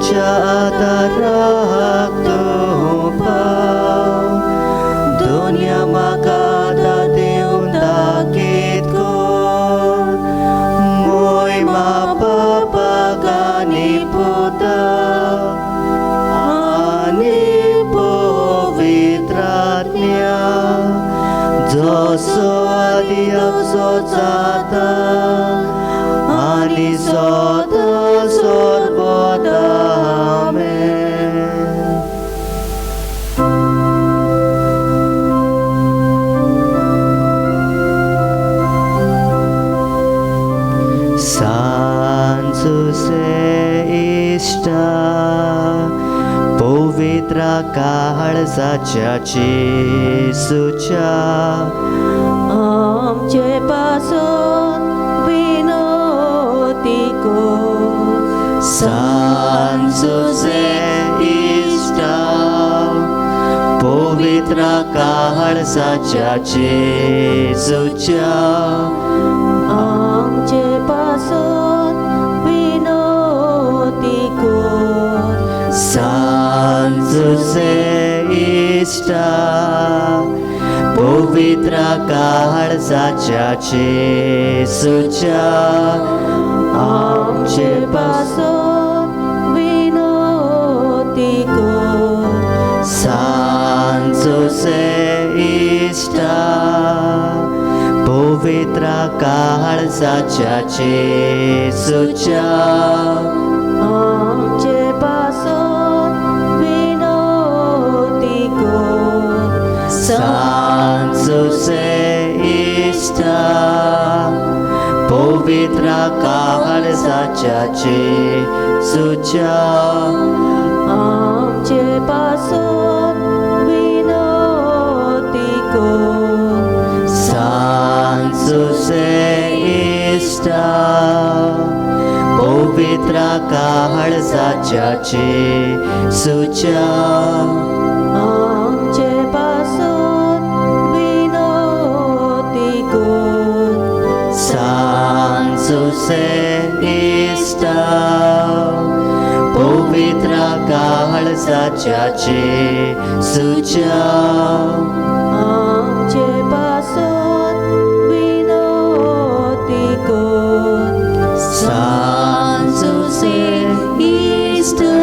सुच्या आदाराक तुपाव दुनिया म्हाका दिवन दाखयत कोर मोहिमा पापाक आनी पुताक आनी पवित्र आत्म्या जसो आदी असो जाता आनी सदा सर्वदा आमेन. सांजुसे इष्टा पवित्र काळजाच्या जेसूच्या आमचे पासून विनोती कोर. सांजुसे इष्टा पवित्र काळजाच्या जेसूच्या आमचे पासून विनोती कोर. सांजुसे इष्टा पवित्र काळजाच्या जेसूच्या आमचे पासून विनोती कोर. सांजुसे इष्टा पवित्र काळजाच्या जेसूच्या आमचे पासून विनोती कोर. सांजुसे इष्टा पवित्र काळजाच्या जेसूच्या आमचे पासून विनोती कोर. सांजुसे इष्टा पवित्र काळजाच्या जेसूच्या आमचे पासून विनोती कोर. सांजुसे इष्टा पवित्र काळजाच्या जेसूच्या आमचे पासून विनोती कोर. सांजुसे इष्टा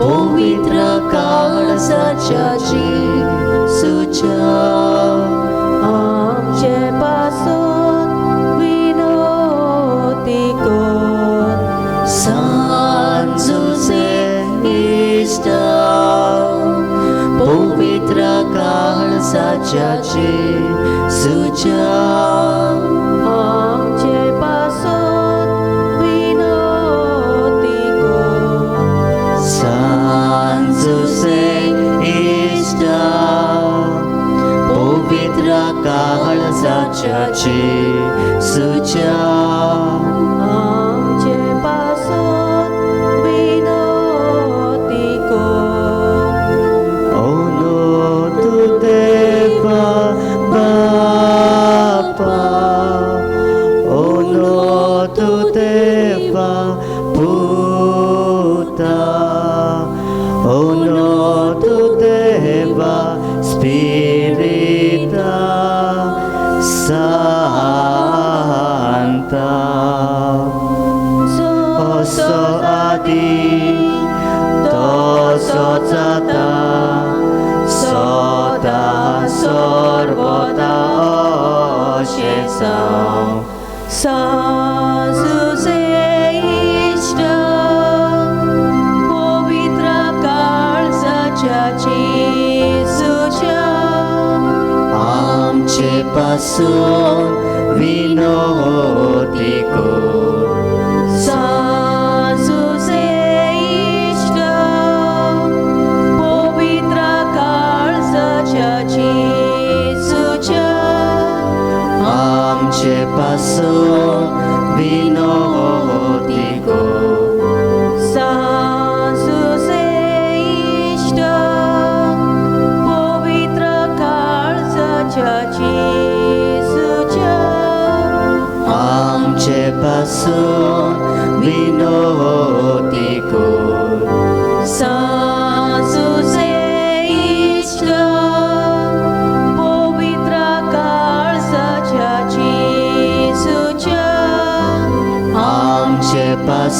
पवित्र काळजाच्या जेसूच्या आमचे पासून विनोती कोर. सांजुसे इष्टा पवित्र काळजाच्या जेसूच्या आमचे पासून विनोती कोर. सांजुसे इष्टा पवित्र काळजाच्या जेसूच्या आमचे पासून विनोती कोर. ओनो तू देवा बापा ओनो तू देवा पुता ओनो तू देवा स्पिरिता Santa Oso adi Toso jata Soda sorvota oshesam सांजुसे इष्टा पवित्र काळजाच्या जेसूच्या आमचे पासून विनोती कोर. सांजुसे इष्टा पवित्र काळजाच्या जेसूच्या आमचे पासून विनोती कोर. सांजुसे इष्टा पवित्र काळजाच्या जेसूच्या आमचे पासून विनोती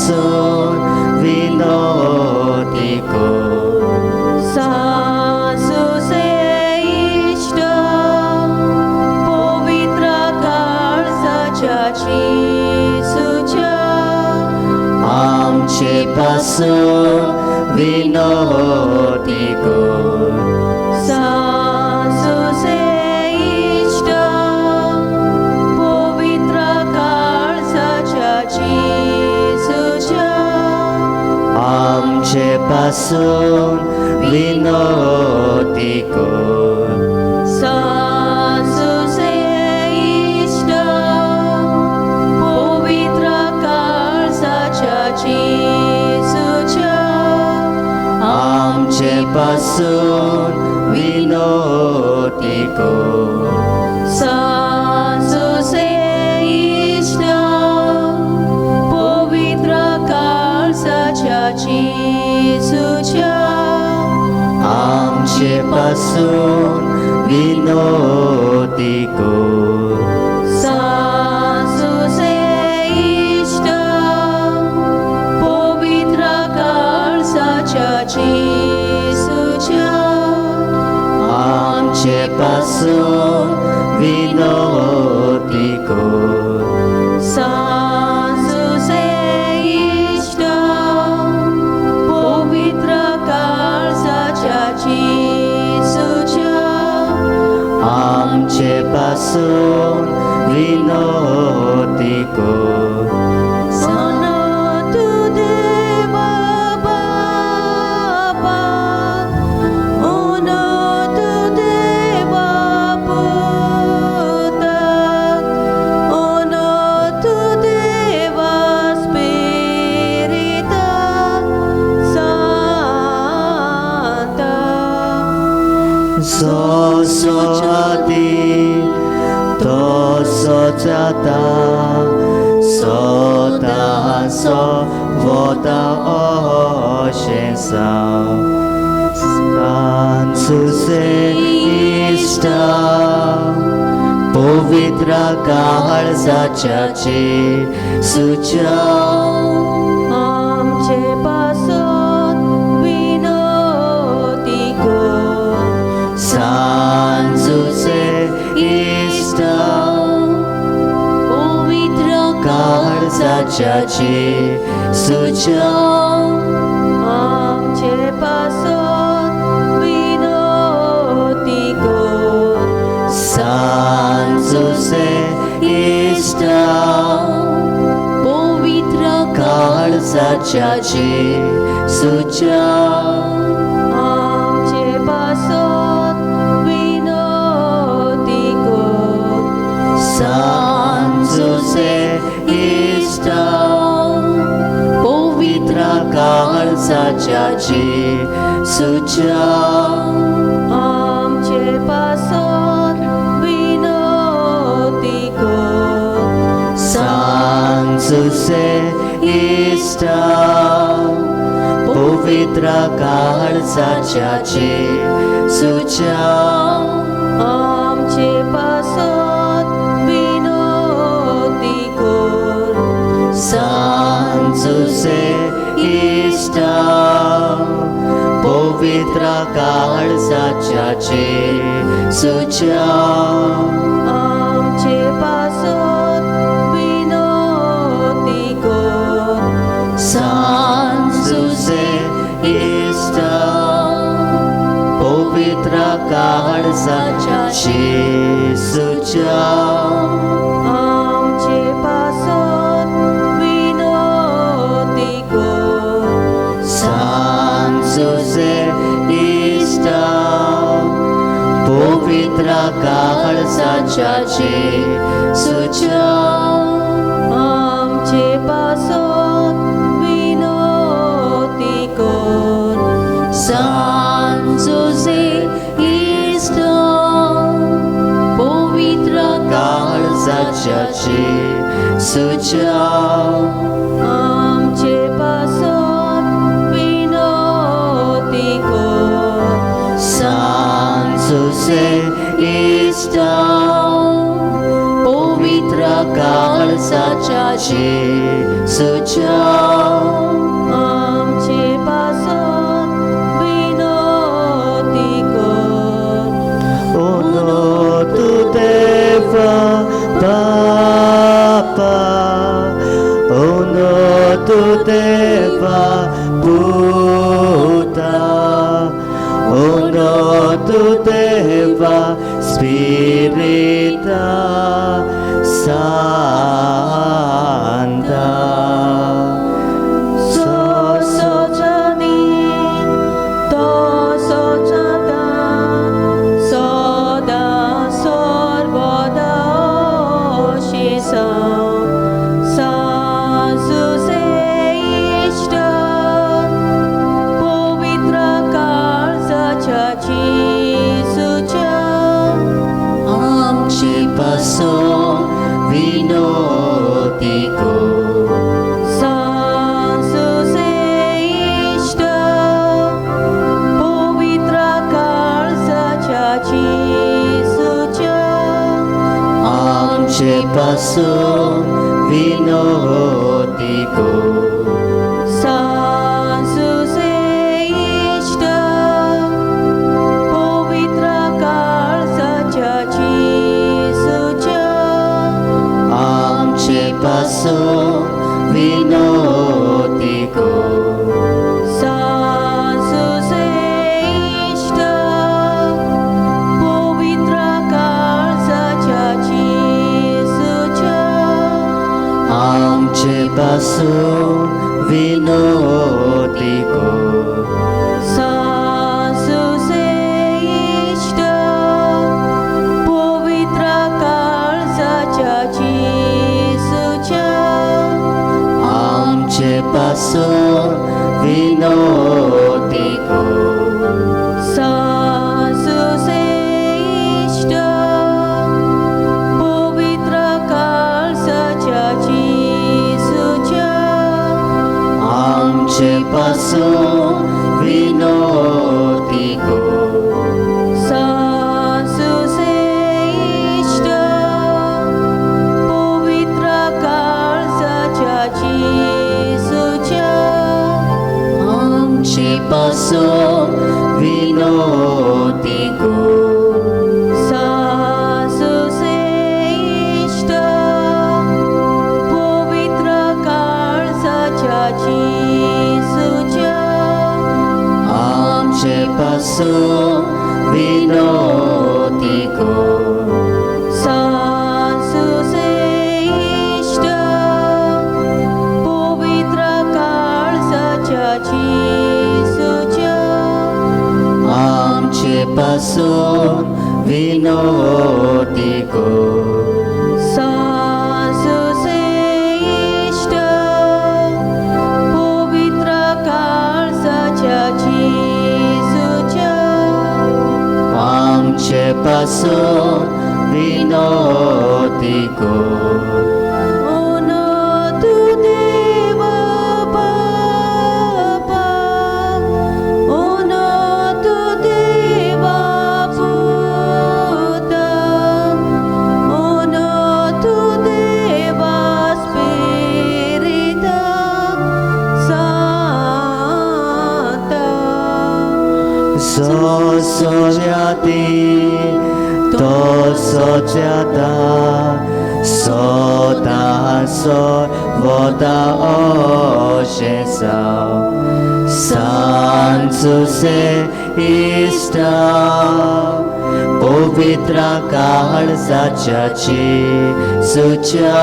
पासून विनोदी कोण सासूचे इष्ट पवित्र काळजाची सुचा आमचे पासून विनोदी कोण सासूचे इष्ट पवित्र काळजाची सुचा आमचे पासून विनोदी कोण सासूचे इष्ट पवित्र काळजाची सुचा आमचे पासून विनोदी कोण सासूचे इष्ट पवित्र काळजाची सुचा आमचे पासून विनोदी कोण सासूचे इष्ट पवित्र काळजाची सुचा आमचे पासून विनोदी कोण सासूचे इष्ट पवित्र काळजाची सुचा आमचे पासून विनोदी कोण सनतु देव बाबा उन्नतु देव पुत्र उन्नतु देव स्पिरिता Santa Sosoti Tosojata Soda So Voda Oshensa Sansuse Ishta Povitra Kahalzachachi Sucha आमचे पासून विनोदी कोण Sansuse Ishta पवित्र काळजाची सुचा आमचे पासून विनोदी कोण सांजुसे इष्ट पवित्र काळजाची सुचा आमचे पासून विनोदी कोण सांजुसे इष्ट पवित्र काळजाची सुचा आमचे पासून विनोदी कोण सांजुसे इष्ट पवित्र काळजाची सुचा आमचे पासून विनोदी कोण सांजुसे इष्ट पवित्र काळजाची सुचा आमचे पासून विनोदी कोण सांजुसे इष्ट पवित्र काळजाची सुचा आमचे पासून विनोदी कोण सांजुसे इष्ट पवित्र काळजाची सुचा आमचे पासून विनोदी कोण सांजुसे इष्ट पवित्र काळजाची सुचा आमचे पासून विनोदी कोण सांजुसे इष्ट पवित्र काळजाची सुचा tu Deva Spirita Santa. 소소자니 도소자다 서다 서보다 오시소 산수세 이시다 पवित्र काळजाच्या जिसूच्या आमची पासून विनोती को 산수세 이시다 पवित्र काळजाच्या जिसूच्या आमचे पासून विनोती को 산수세 이시다 पवित्र काळजाच्या जिसूच्या आमचे पासून विनोती को 산수세 이시다 पवित्र काळजाच्या जिसूच्या आमचे पासून विनोती को 산수세 이시다 पवित्र काळजाच्या जिसूच्या आमचे पासून विनोती को 산수세 이시다 पवित्र काळजाच्या जिसूच्या आमचे पासून विनोती को 산수세 이시다 पवित्र काळजाच्या जिसूच्या आमचे पासून विनोती को 산수세 이시다 पवित्र काळजाच्या जिसूच्या आमचे पासून विनोती को 산수세 이시다 पवित्र काळजाच्या जिसूच्या आमचे पासून विनोती को 산수세 이시다 पवित्र काळजाच्या जिसूच्या आमचे पासून विनोती को उन्नत देव बापा उन्नत देव पुत्र उन्नत देव spirit Santa Sosoyati Tosojata Soda so voda oshesa Sansuse ista Povitra काळजाच्या जिसूच्या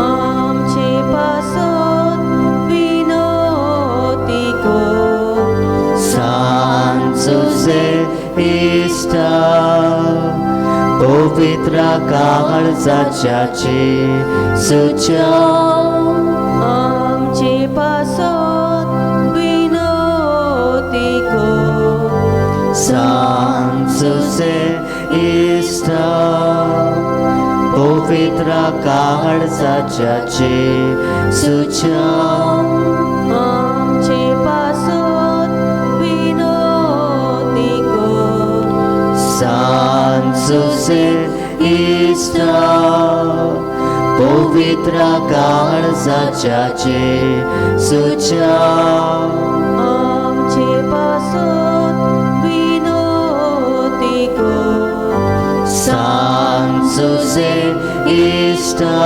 आमचे पासून विनोती को सांसुसे इष्टा पवित्र काळजाच्या जिसूच्या आमचे पासून विनोती को सांसुसे इष्टा पवित्र काळजाच्या जिसूच्या आमचे पासून विनोती को सांसुसे इष्टा पवित्र काळजाच्या जिसूच्या आमचे पासून विनोती को सांसुसे इष्टा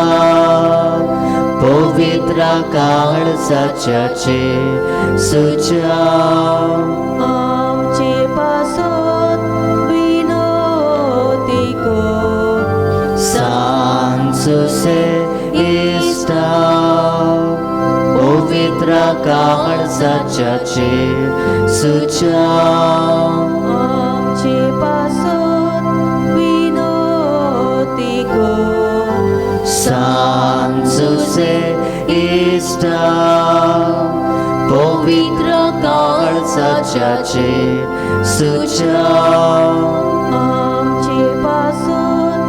पवित्र काळजाच्या जिसूच्या आमचे पासून साच्याचे सुचाव आमचे पासत विनोती कर सांजुसे इष्टा पवित्र काळजाचे सुचाव आमचे पासत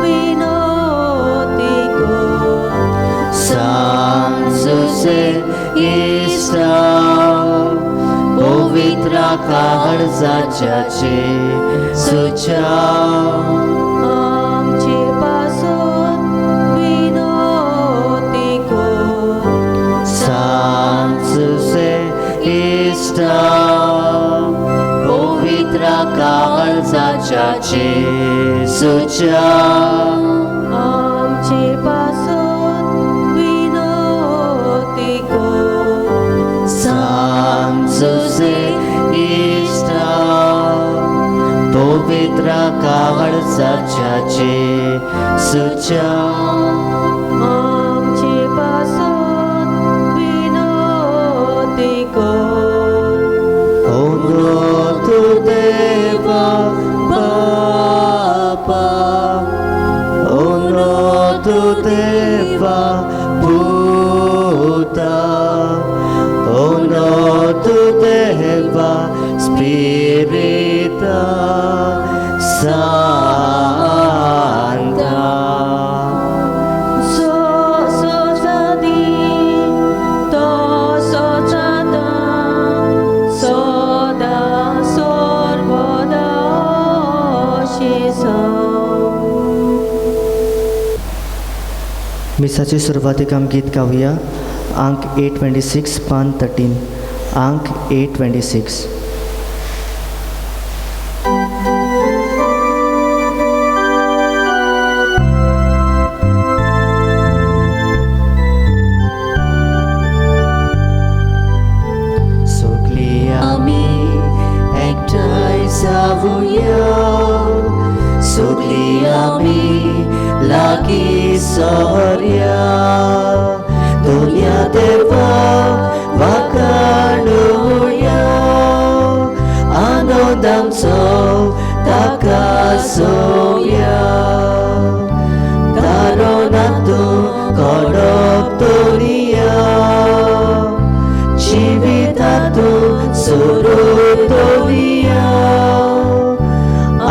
विनोती कर सांजुसे इष्टा पवित्र काळजाचे सुचाव आमचे पासत विनोती कर सांजुसे इष्टा पवित्र काळजाचे सुचाव आमचे पासत विनोती कर सांजुसे इष्टा पवित्र काळजाचे सुचाव आमचे पासत विनोती कर तू देवा बापा तू देवा पुता तू देवा स्पिरिता Santa. मिसाचे सुरुवातीक आमी गीत गावया अंक 826 पान 13 अंक 826 सगळी आमी एकठांय जावुया सगळी आमी लागीं सौर्या दुनिया देवा वाखाणुया आनंदांचो ताका सोया दारोनातूं कडक दुनिया जिवितातूं सुरू दुनिया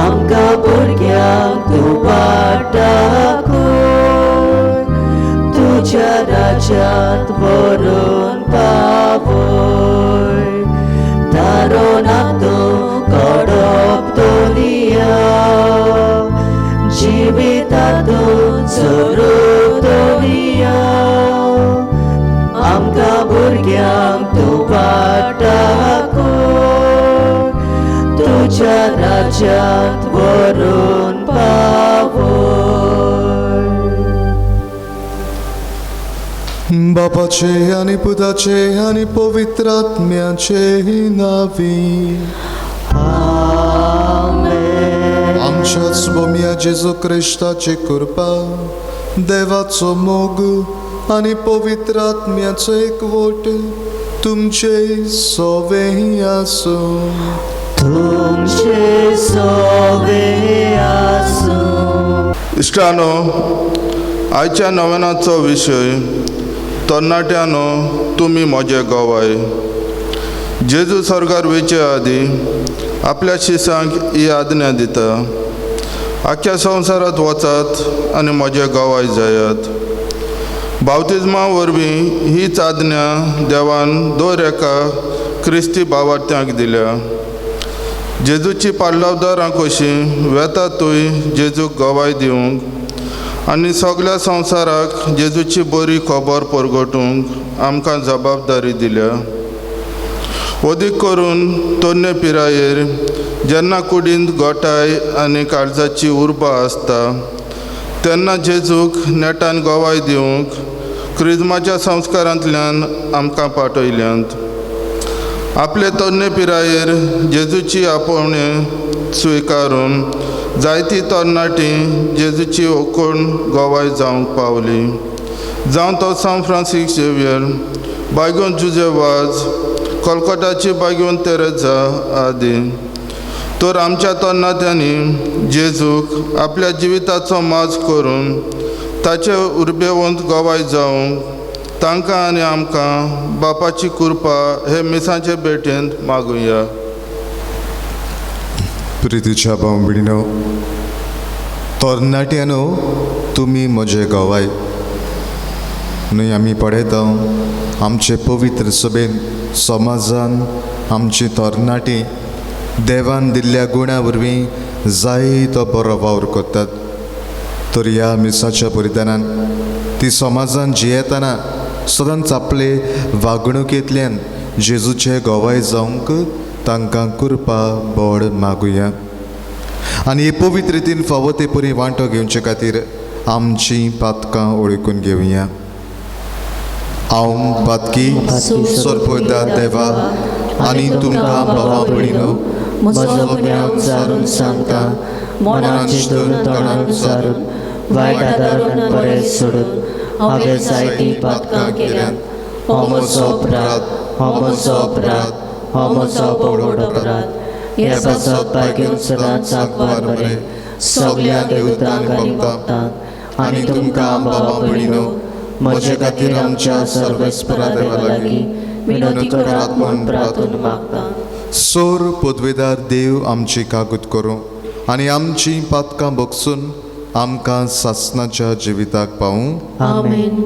आमकां भुरग्यांक तूं वाटाकूय तुज्या राज्यांत व्हरून पावय दारोनातूं कडक दुनिया जिवितातूं सुरू दुनिया आमकां भुरग्यांक तूं वाटाकूय तुज्या राज्यांत व्हरून पावय बापाचे आणि पुताचे आणि पवित्र आत्म्याचे नावी आमेन आमच्या स्वाम्या जेजू ख्रिस्ताची कृपा देवाचो मोग आणि पवित्र आत्म्याचो एकवट तुमचे सोवे आसूं तुमचे सोवे आसूं इश्टानो आयच्या नवेनाचो विशय तरणाट्यानो तुमी म्हजे गोवाय जेजू स्वर्गार वयचे आदीं आपल्या शिसांक ही आज्ञा दिता आख्या संवसारांत वचात आनी म्हजे गोवाय जायात बावतिजमा वरवीं हीच आज्ञा देवान दर एका क्रिस्ती भावार्थ्यांक दिल्या जेजूची पाडलावदारां कशीं वेतातूय जेजूक गोवाय दिवंक आनी सगळ्या संवसाराक जेजूची बरी खबर परगटूंक आमकां जबाबदारी दिल्या अदीक करून तोरणे पिरायेर जेन्ना कुडींत गोठाय आनी काळजाची उर्बा आसता तेन्ना जेजूक नेटान गोवाय दिवंक क्रिस्माच्या संस्कारांतल्यान आमकां पाठयल्यांत आपले तोरणे पिरायेर जेजूची आपोवणी स्विकारून जायतीं तरणाटीं जेजूची ओकूण गोवाय जावंक पावलीं जावं तो सांत फ्रांसीस झेवियर बायगोन जुजे वाज कोलकाताची बागेवन तेरेजा आदी तर आमच्या तरणाट्यांनी जेजूक आपल्या जिविताचो माज करून ताचे उर्बेवंत गोवाय जावंक तांकां आनी आमकां बापाची कृपा हे मिसांचे भेटेंत मागुया. प्रितीच्या भाव भयणीनो, तरणाट्यानो तुमी म्हजे गोवाय. न्हय आमी पळयता आमचे पवित्र सभेन समाजान आमची तरणाटी देवान दिल्ल्या गुणा वरवीं जायतो बरो वावर करतात. तर ह्या मिसाच्या परिधानान ती समाजान जियेतना सदांच आपले वागणुकेंतल्यान जेजूचे गोवाय जावंक तांकां कृपा बोड मागुया. आनी हे पवित्र रितीन फावो ते परी वांटो घेवचे खातीर आमची पातकां ओळखून घेवया. हांव पातकी सोरपोयदार देवा आनी तुमकां भावा भयणीनो म्हजो गुन्यांव जारून सांगता, मनान चिंतून तोंडान सारून वायट आदारान बरें सोडून हांवें जायतीं पातकां केल्यात. हो म्हजो अपराध, हो म्हजो अपराध, हो म्हजो बोड अपराध. हे पासत बागेन सदांच आंकवार बरें सगल्या देवतांक आनी भक्तांक आनी तुमकां भावा भयणीनो म्हजे खातीर आमच्या सर्वेस्परा देवा लागीं विनोदी करात म्हूण प्रार्थना मागता. सोर पदवेदार देव आमची कागूद करूं आनी आमची पातकां बगसून आमकां सासणाच्या जिविताक पावूं. आमेन.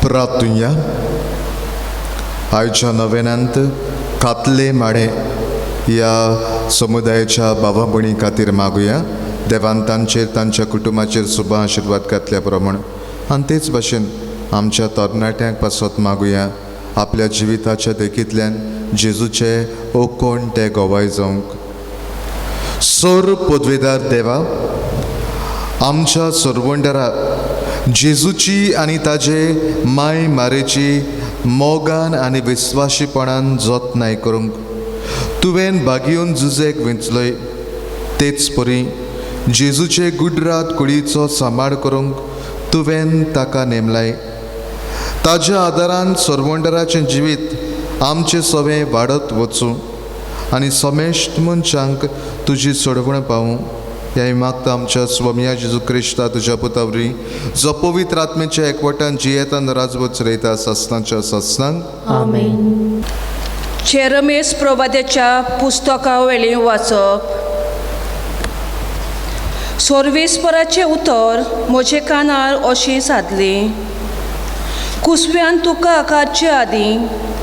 प्रार्थुया. आयच्या नव्यानांत कातले माडे ह्या समुदायाच्या भावा भयणी खातीर मागुया. देवान तांचेर तांच्या कुटुंबाचेर शुभ आशिर्वाद घातल्या प्रमाण आनी तेच भाशेन आमच्या तरणाट्यांक पासत मागुया आपल्या जिविताच्या देखींतल्यान जेजूचे ओकोण ते गोवाय जावंक. सोर पदवेदार देवा, आमच्या सोरवंडरा जेजूची आनी ताजे माय मारेची मोगान आनी विस्वाशीपणान जतनाय करूंक तुवें बागेवन झुजेक वेंचलय. तेच परी जेजूचे गुडरात कुडीचो सांबाळ करूंक तुवें ताका नेमलाय. ताज्या आदारान सोरवंडराचें जिवीत आमचें सवें वाडत वचूं आनी समेश्ट मनशांक तुजी सोडवण पावूं. ह्या मागता आमच्या स्वामिया जेजू क्रिस्ता तुज्या पुतावरी जो पवित्र आत्मेच्या एकवटान जियेतान राजवत रयता सासणाच्या सासणान. आमेन. चेरमेस प्रवाद्याच्या पुस्तका वेळी वाचप. सोर्वेस्पराचें उतर म्हजे कानार अशीं सादली. कुसव्यान तुका आकारचे आदीं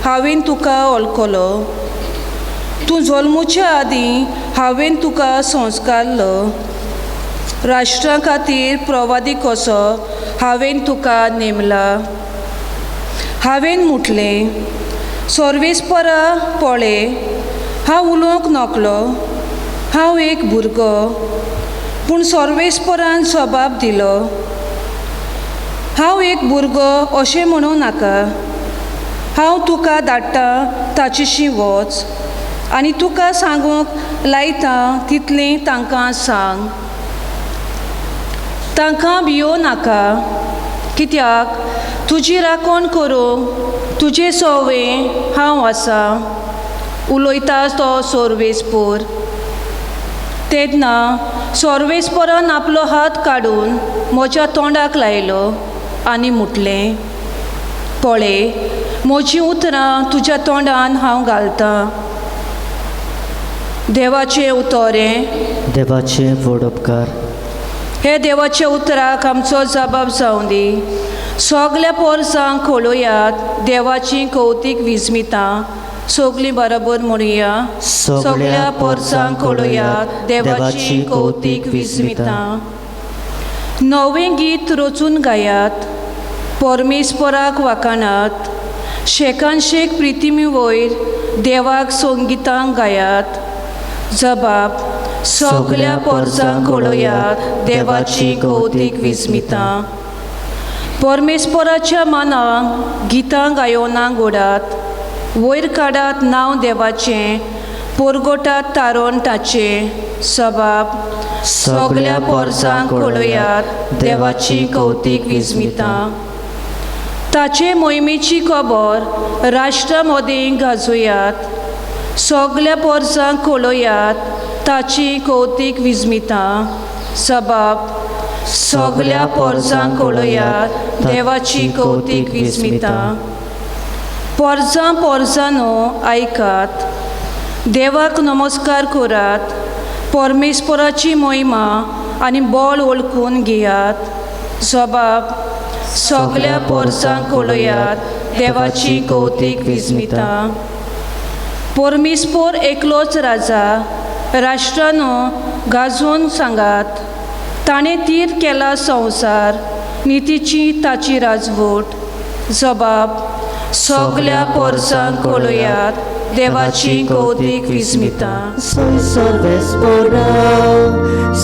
हांवें तुका वळखलो. तूं जल्मुच्या आदीं हांवें तुका संस्कारलो. राष्ट्रा खातीर प्रवादी कसो हांवें तुका नेमला. हांवें म्हटलें, सोर्वेस्परा पळय, हांव उलोवंक नकलो, हांव एक भुरगो. पूण सोर्वेस्परान जबाब दिलो, हांव एक भुरगो अशें म्हणूं नाका. हांव तुका धाडटां ताचेशी वच आनी तुका सांगूंक लायता तितलें तांकां सांग. तांकां भियो नाका, कित्याक तुजी राखण करूंक तुजे सवें हांव आसा. उलयता तो सोर्वेस्पोर. तेन्ना सोर्वेस्पोरान आपलो हात काडून म्हज्या तोंडाक लायलो आनी म्हटलें, पळय, म्हजीं उतरां तुज्या तोंडान हांव घालतां. देवाचें उतोरें देवाचे व्हड उपकार. हे देवाच्या उतराक आमचो जबाब जावं दी. सगल्या पोरसांक खोलोयात देवाची कौतीक विस्मितां. सगलीं बरोबर म्हणुया. सगल्या पोरसांक खोलोयात देवाची कौतीक विस्मितां. नवें गीत रचून गायात. परमेस्पराक वाखाणात. शेकान शेक प्रितीमी वयर देवाक संगितां गायात. जबाब सगल्या पोरसांक खोलोयात देवाची कौतीक विस्मितां. परमेस्पराच्या मानाक गितां गायोनांक ओडात. वयर काडात नांव देवाचें. परगोटात तारोन ताचें. जबाब सगल्या पोरसांक खोलोयात देवाची कौतीक विस्मितां. ताचे मोहिमेची खबर राष्ट्रा मदीं गाजोयात. सगल्या पोरसांक खोलोयात ताची कौतीक विस्मितां. जबाब सगल्या पोरसांक खोलोयात देवाची कौतीक विस्मितां. पोरसां पोरसांनो आयकात. देवाक नमस्कार करात. परमेस्पराची महिमा आनी बळ वळखून घेयात. जबाब सगल्या पोरसांक खोलोयात देवाची कौतीक विस्मितां. परमेस्पर एकलोच राजा. राष्ट्रांनो गाजोवन सांगात. ताणें तीर केला संवसार. नितीची ताची राजवट. जबाब सगल्या पोरसांक खोलोयात देवाची कौतीक विस्मितां. Soy sorvesporał,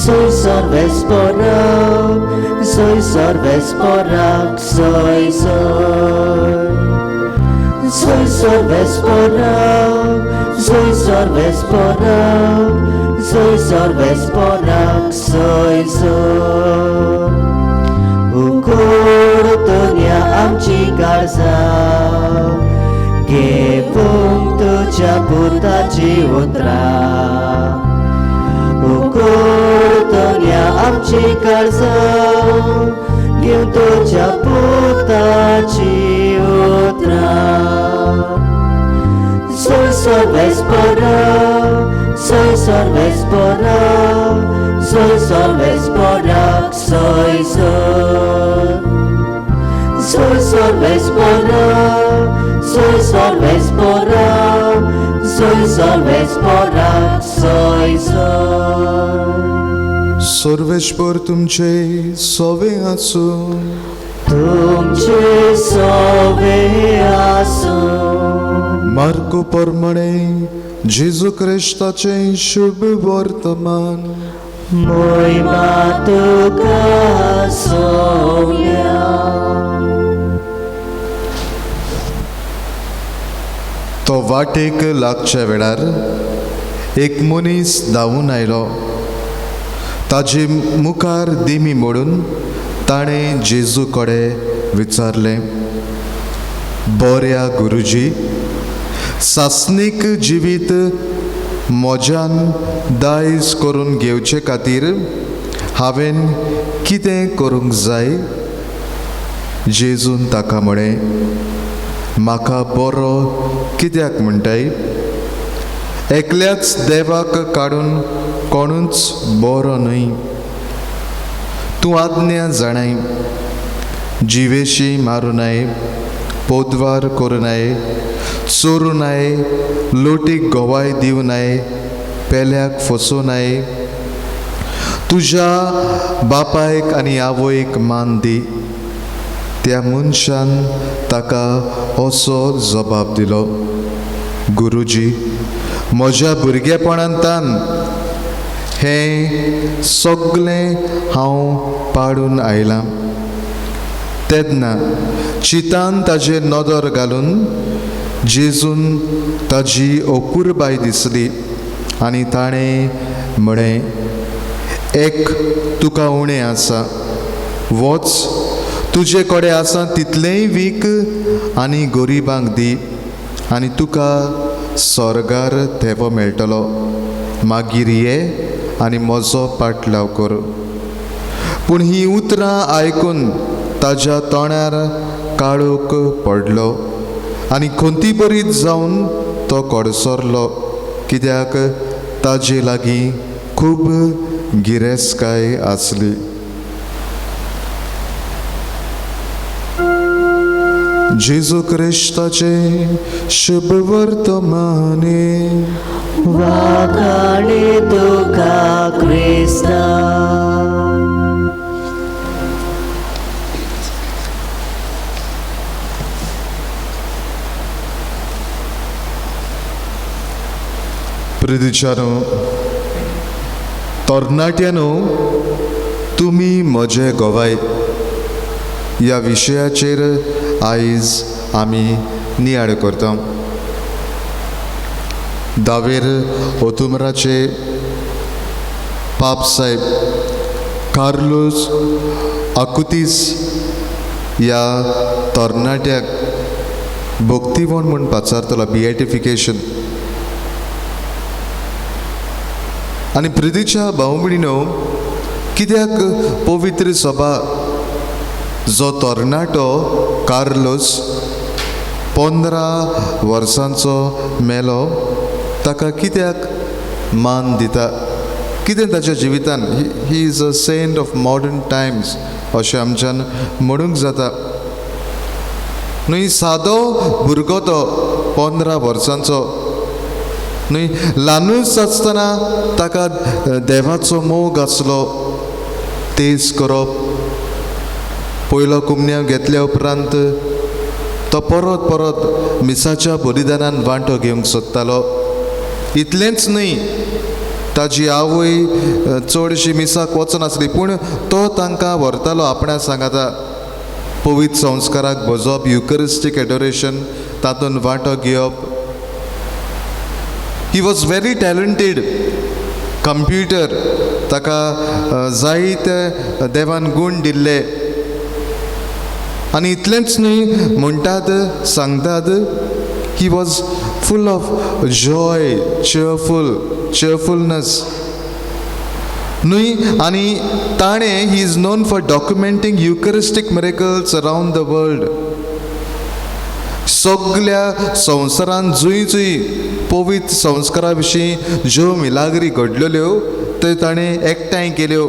soy sorvesporał, soy sorvesporak, soy. Soy sorvesporał, soy sorvesporał, soy sorvesporak, soy. उकोडतोन्या आमची काळजां, घेवंक तुज्या पुताची उतरां. उकोडतोन्या आमची काळजां, घेवंक तुज्या पुताची उतरां. Soy sorvesporał, soy sorvesporał, soy sorvesporak, soy. Soy sorvesporał, soy sorvesporał, soy sorvesporak, soy. Sarveshwar तुमचे सोवे आसूं. तुमचे सोवे आसूं. मार्को प्रमाणे जेजू क्रिस्ताचे शुभ वर्तमान. मोहिमा तुका सोव्या. तो वाटेक लागच्या वेळार एक मनीस धांवून आयलो. ताजे मुखार दिमी मोडून ताणें जेजू कडेन विचारलें, बऱ्या गुरुजी, सासनीक जिवीत मोज्यान दायज करून घेवचे खातीर हांवें कितें करूंक जाय? जेजून ताका म्हळें, म्हाका बरो कित्याक म्हणटाय? एकल्याच देवाक काडून कोणूच बरो न्हय. तूं आज्ञा जाणाय, जिवेशी मारूं नये, पोदवार करूं नये, चोरूं नये, लोटीक गोवाय दिवं नये, पेल्याक फसोवं नये, तुज्या बापायक आनी आवयक मान दी. त्या मनशान ताका असो जबाब दिलो, गुरुजी, म्हज्या भुरगेपणांतान हें सगळें हांव पाडून आयलां. तेन्ना चितान ताजेर नदर घालून जेजून ताजी अपुरबाय दिसली आनी ताणें म्हळें, एक तुका उणें आसा, वच तुजे कडेन आसा तितलेंय वीक आनी गरिबांक दी आनी तुका स्वर्गार थेवो मेळटलो. मागीर ये आनी म्हजो पाटलाव कर. पूण ही उतरां आयकून ताज्या तोंडार काळोख पडलो आनी खोंती बरीत जावन तो कडसरलो, कित्याक ताजे लागीं खूब गिरेस्तकाय आसली. जेजू क्रिस्ताचे शुभ वर्तमाने वाखाणे तुका क्रिस्ता. प्रिदिचानो, तरणाट्यानो, तुमी म्हजे गोवाय ह्या विशयाचेर आयज आमी नियाळ करता. दावेर ओतुमराचे पाप साहेब कार्लोस आकुतीस ह्या तरणाट्याक भक्तिवण म्हूण पाचारतलो, बिएटिफिकेशन. आनी प्रिदीच्या भाव भयणीनो, कित्याक पवित्र सभा जो तरणाटो कार्लोस 15 वर्सांचो मेलो ताका कित्याक मान दिता, कितें ताच्या जिवितान he is a saint of modern times अशें आमच्यान म्हणूंक जाता. न्हय सादो भुरगो तो 15 वर्सांचो, न्हय ल्हानूच आसतना ताका देवाचो मोग आसलो तेज करप. पयलो कुमन्या घेतल्या उपरांत तो परत परत मिसाच्या बलिदानान वांटो घेवंक सोदतालो. इतलेंच न्हय, ताजी आवय चडशी मिसाक वचनासली, पूण तो तांकां व्हरतालो आपणा सांगाता. पवित्र संस्काराक बसप, युकरिस्टीक एडोरेशन तातूंत वांटो घेवप. He was very talented. Computer ताका जायते देवान गूण दिल्ले. आनी इतलेंच न्हय, म्हणटात सांगतात he was full of joy, cheerfulness. न्हय आनी ताणें he is known for documenting eucharistic miracles around the world. सगळ्या संवसारांत जूय जूय पवित्र संस्कारा विशीं ज्यो मिलाग्री घडलेल्यो त्यो ताणें एकठांय केल्यो,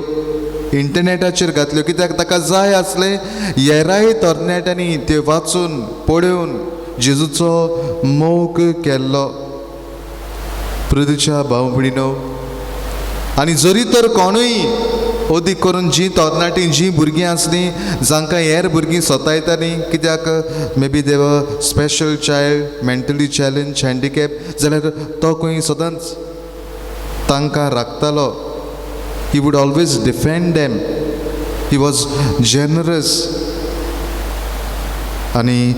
इंटरनेटाचेर घातल्यो. कित्याक ताका जाय आसलें हेराय तरणाट्यांनी त्यो वाचून पळोवन जेजूचो मोग केल्लो. प्रिदीच्या भाव भयणीनो, आनी जरी तर कोणूय अदीक करून जीं तरणाटीं जीं भुरगीं आसलीं जांकां हेर भुरगीं सतायतालीं, कित्याक मे be they were special child, mentally challenge, handicap, जाल्यार तो खंय सदांच तांकां राखतालो. He would always defend them. He was generous. आनी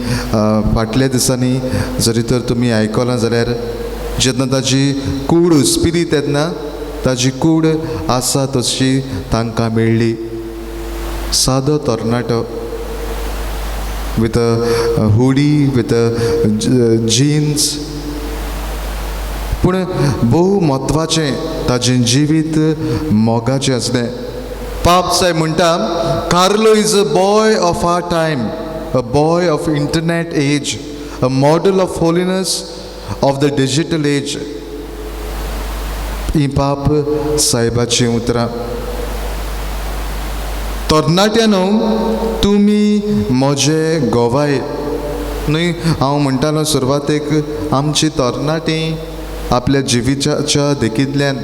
फाटल्या दिसांनी जरी तर तुमी आयकलां जाल्यार जेन्ना ताजी कूड हुस्पिली तेन्ना ताजी कूड आसा तशी तांकां मेळ्ळी. सादो तरणाटो with a hoodie, with a jeans, पूण भोव म्हत्वाचें ताजें जिवीत मोगाचें आसलें. पाप साहेब म्हणटा, Carlo is a boy of our time, a boy of internet age, a model of holiness of the digital age. ही पाप साहेबाची उतरां. तरणाट्यानो, तुमी म्हजे गोवाय. न्हय हांव म्हणटालो सुरवातेक, आमची तरणाटीं आपल्या जिविताच्या देखींतल्यान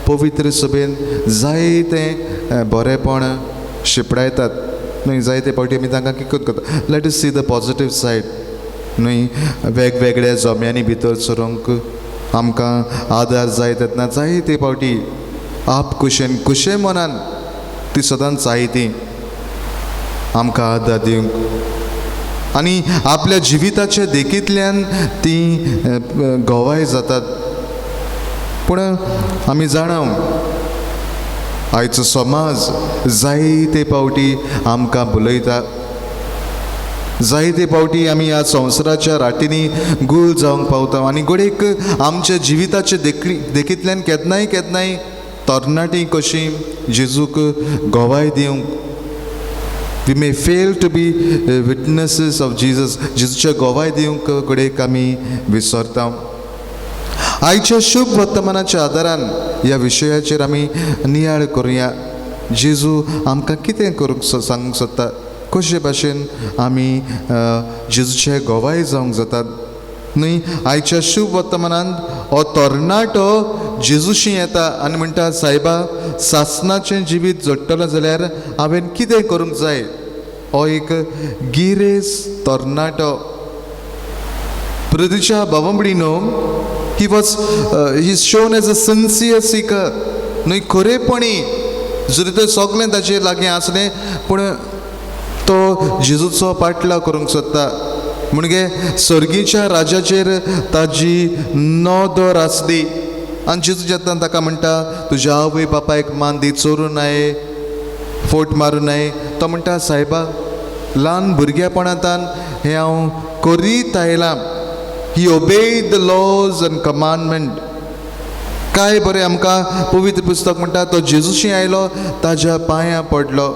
पवित्र सभेन जायतें बरेपण शिपडायतात. न्हय जायते फावटी आमी तांकां कितें करता, let us see the positive said. न्हय वेगवेगळ्या जोम्यांनी भितर सरूंक आमकां आदार जाय तेन्ना जायते फावटी खुशे मनान ती सदांच जायतीं आमकां आदार दिवंक. आनी आपल्या जिविताच्या देखींतल्यान ती गोवाय जातात. पूण आमी जाणाव आयचो समाज जायते फावटी आमकां भुलयता. जायते फावटी आमी ह्या संवसाराच्या राटींनी गूल जावंक पावता. आनी घडयेक आमच्या जिविताचे देखींतल्यान केन्नाय तरणाटीं कशीं जेजूक गोवाय दिवंक. We may fail to be witnesses of Jesus. जेजूचे गोवाय दिवंक घडयेक आमी विसरता. आयच्या शुभ वर्तमानाच्या आदारान ह्या विशयाचेर आमी नियाळ करुया. जेजू आमकां कितें करूंक सांगूंक सोदता, कशे भाशेन आमी जेजूचे गोवाय जावंक जातात न्ही. आयच्या शुभ वर्तमानांत हो तरणाटो जेजूशी येता आनी म्हणटा, सायबा सासणाचें जिवीत जडटलो जाल्यार हांवें कितें करूंक जाय. हो एक गिरेज तरणाटो. प्रदीच्या भावंबडीनो, he was he shown as a sincere seeker न्ही. खरेपणी जरी तर सगळें ताचे लागीं आसलें, पूण तो जेजूचो पाटलाव करूंक सोदता. म्हणजे सर्गीच्या राजाचेर ताजी नदर आसली आनी जेजू जेन्ना ताका म्हणटा, तुज्या आवय बापायक मान दी, चोरूं न्हय, फोट मारूं न्हय. तो म्हणटा, सायबा ल्हान भुरगेपणांतल्यान हें हांव करीत आयलां. He obeyed the laws and commandment. काय बरें आमकां पवित्र पुस्तक म्हणटा, तो जेजूशी आयलो, ताज्या पांयां पडलो.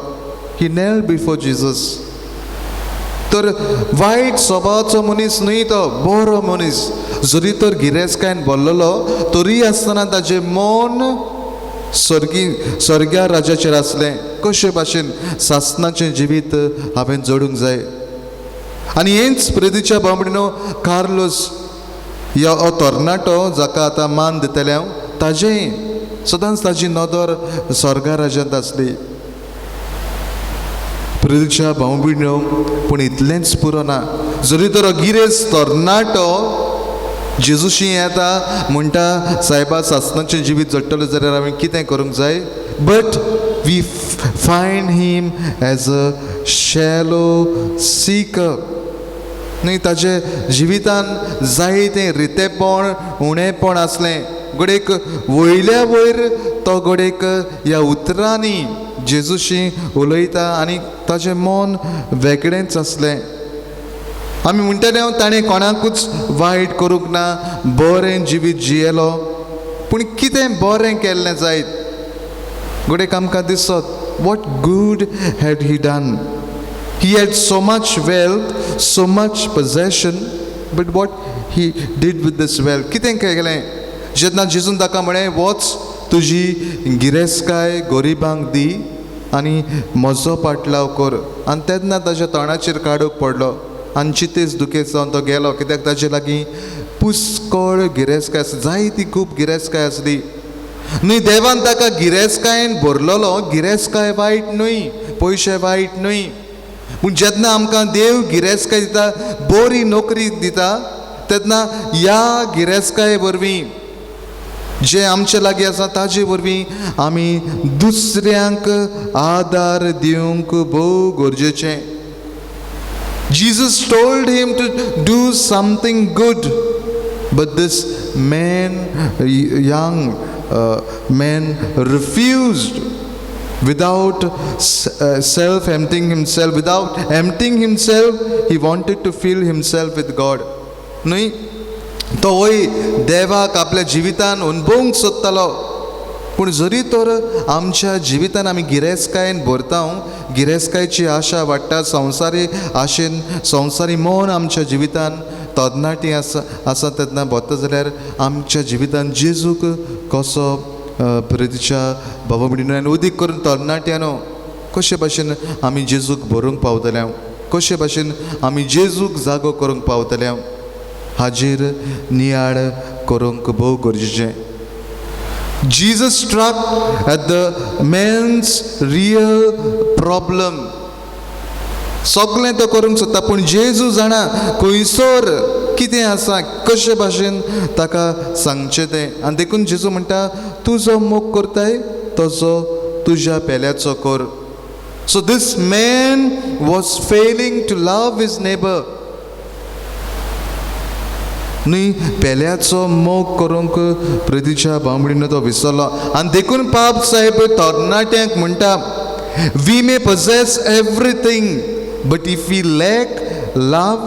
ही नेल्ड बिफोर जीजस. तर वायट स्वभावाचो मनीस न्हय, तो बरो मनीस. जरी तर गिरेस्तकायेन भरलेलो तरी आसतना ताजें मन स्वर्ग्या राजाचेर आसलें. कशे भाशेन सासणाचें जिवीत हांवें जोडूंक जाय. आनी हेंच प्रेदीच्या भावंडीनो, कार्लोस हो तरणाटो जाका आतां मान दितले हांव, ताजें सदांच ताजी नदर स्वर्गा राज्यांत आसली. प्रेदीच्या भावंडीनो, पूण इतलेंच पुरो ना. जरी तर गिरेज तरणाटो जेजूशी येता, म्हणटा, सायबा सासणाचें जिवीत जडटलें जाल्यार हांवें कितें करूंक जाय. But we find him as a shallow seeker न्ही. ताजे जिवितान जायतें रितेपण, उणेपण आसलें. घडयेक वयल्या वयर तो घडयेक ह्या उतरांनी जेजूशी उलयता आनी ताजें मन वेगळेंच आसलें. आमी म्हणटले ताणें कोणाकूच वायट करूंक ना, बरें जिवीत जियेलो. पूण कितें बरें केल्लें जायत. घडयेक आमकां दिसत, what good had he done. He had so much wealth, so much possession, but what he did with this wealth? कितें केलें. जेन्ना जेजून ताका म्हळें, वच तुजी गिरेस्तकाय गोरिबांक दी आनी म्हजो पाटलाव कर. आनी तेन्ना ताच्या तोंडाचेर काडूक पडलो आनी चितेच दुखेत जावन तो गेलो. कित्याक ताचे लागीं पुष्कळ गिरेस्तकाय आसली, जायती खूब गिरेस्तकाय आसली न्ही. देवान ताका गिरेस्तकायेन भरलेलो. गिरेस्तकाय वायट न्हय, पयशे वायट न्हय. पूण जेन्ना आमकां देव गिरेस्तकाय दिता, बरी नोकरी दिता, तेन्ना ह्या गिरेस्तकाये वरवीं जे आमचे लागीं आसा ताजे वरवीं आमी दुसऱ्यांक आदार दिवंक भोव गरजेचें. Jesus told him to do something good, but this young man refused. Without self-emptying himself, without emptying himself, he wanted to fill himself with God. न्हय. तो वय देवाक आपल्या जिवितान अनुभवूंक सोदतालो. पूण जरी तर आमच्या जिवितान आमी गिरेस्तकायेन भरता, गिरेस्तकायेची आशा वाडटा, संवसारी आशेन संवसारी मन आमच्या जिवितान तरणाटी आसा तेन्ना भरता, जाल्यार आमच्या जिवितान जेजूक कसो प्रेदीच्या भावंडीन उदीक करून तरणाट्यानो कशे भाशेन आमी जेजूक भरूंक पावतले, कशे भाशेन आमी जेजूक जागो करूंक पावतले, हाजेर नियाळ करूंक भोव गरजेचें. Jesus struck at the man's real problem. सगळें तो करूंक सोदता, पूण जेजू जाणा खंयसर कितें आसा, कशे भाशेन ताका सांगचें तें. आनी देखून जेजू म्हणटा, तूं जो मोग करताय तसो तुज्या पेल्याचो कर. So this man was failing to love his neighbour. न्ही, पेल्याचो मोग करूंक प्रेदीच्या भावंडीन तो विसरलो. आनी देखून पाप साहेब तरणाट्यांक म्हणटा, we may possess everything, but if we lack love,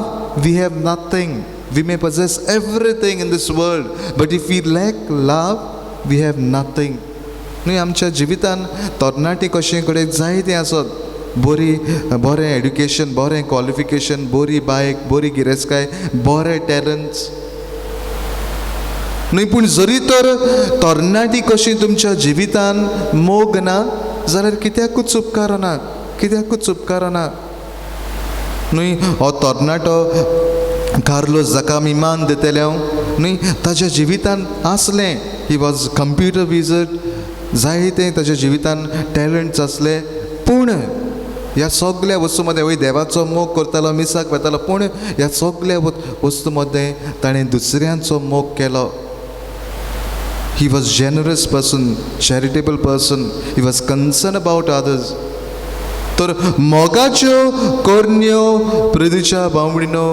we have nothing. We may possess everything in this world, but if we lack love, we have nothing. न्ही, आमच्या जिवितान तरणाटी कशें कडेन जायतें आसत. बरें एड्युकेशन, बरें क्वॉलिफिकेशन, बरी बायक, बरी गिरेस्तकाय, बरें टॅलंट्स, न्हय, पूण जरी तर तरणाटी कशी तुमच्या जिवितान मोग ना जाल्यार कित्याकूच उपकार ना, कित्याकूच उपकार ना न्हय. हो तरणाटो कार्लोस जाका आमी मान दितले न्हय, ताच्या जिवितान आसलें, ही वॉज कंप्युटर विजर्ड, जायते ताच्या जिवितान टॅलंट्स आसले, पूण ह्या सगळ्या वस्तू मध्ये वय देवाचो मोग करतालो, मिसाक वेतालो, पूण ह्या सगळ्या वस्तू मध्ये ताणें दुसऱ्यांचो मोग केलो. ही was generous person, charitable person, he was concern about others. तर मोगाच्यो कोरण्यो प्रिदीच्या बावडीनो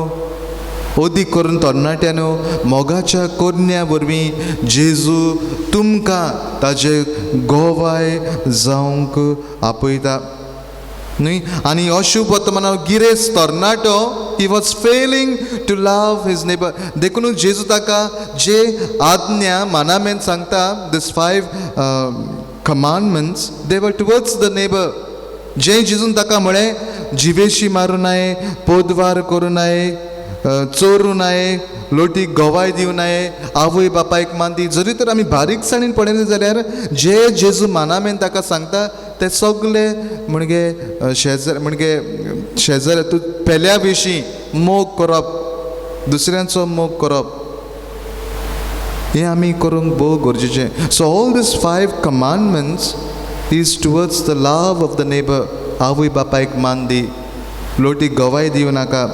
ओदीक करून तरणाट्यानो मोगाच्या कोरण्या वरवीं जेजू तुमकां ताजे गोवाय जावंक आपयता न्हय. आनी अशुभ वर्तमानांत गिरेस्त तरणाटो he was failing to love his neighbour. देखून जेजू ताका जे आज्ञा मानामेंत सांगता, दिस 5 कमांडमेंट्स, दे वर टुवर्ड्स द नेबर. जे जेजून ताका म्हळें, जिवेशी मारूं नये, पोदवार करूं नये, चोरूं नये, लोटीक गोवाय दिवं नये, आवय बापायक मान दी. जरी तर आमी बारीकसाणीन पळयलें जाल्यार जे जेजू मानामेन ताका सांगता ते सगळे म्हणजे शेजार तूं पेल्या विशीं मोग करप, दुसऱ्यांचो मोग करप, हें आमी करूंक भोव गरजेचें. So all these 5 commandments is towards the love of the neighbour. आवय बापायक मान दी, लोटीक गोवाय दिवं नाका,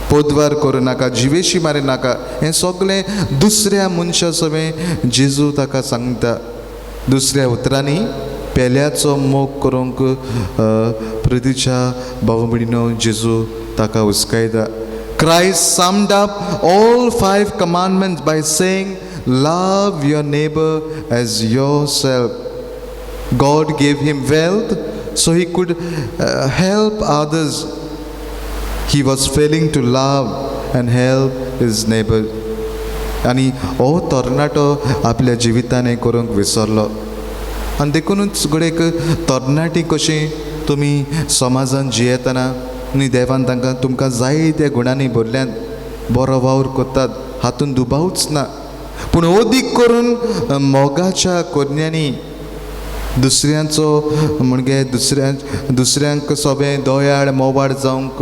पोदवार करूं नाका, जिवेशी मारी नाका, हें सगळें दुसऱ्या मनशा सवें जेजू ताका सांगता. दुसऱ्या उतरांनी पेल्याचो मोग करूंक प्रितीच्या भाव भयणीनो जेजू ताका हुस्कायता. Christ summed up all 5 commandments by saying, love your neighbor as yourself. God gave him wealth so he could help others. He was failing to love and help his neighbor. आनी हो तरणाटो आपल्या जिवितान हें करूंक विसरलो. आनी देखूनच घडयेक तरणाटी कशी तुमी समाजान जियेतना न्ही, देवान तांकां तुमकां जायत्या गुणांनी भरल्यान बरो वावर करतात, हातून दुबावच ना. पूण ओदीक करून मोगाच्या कोरण्यांनी दुसऱ्यांचो म्हणजे दुसऱ्यांक सोबें दोयाळ मोवाड जावंक,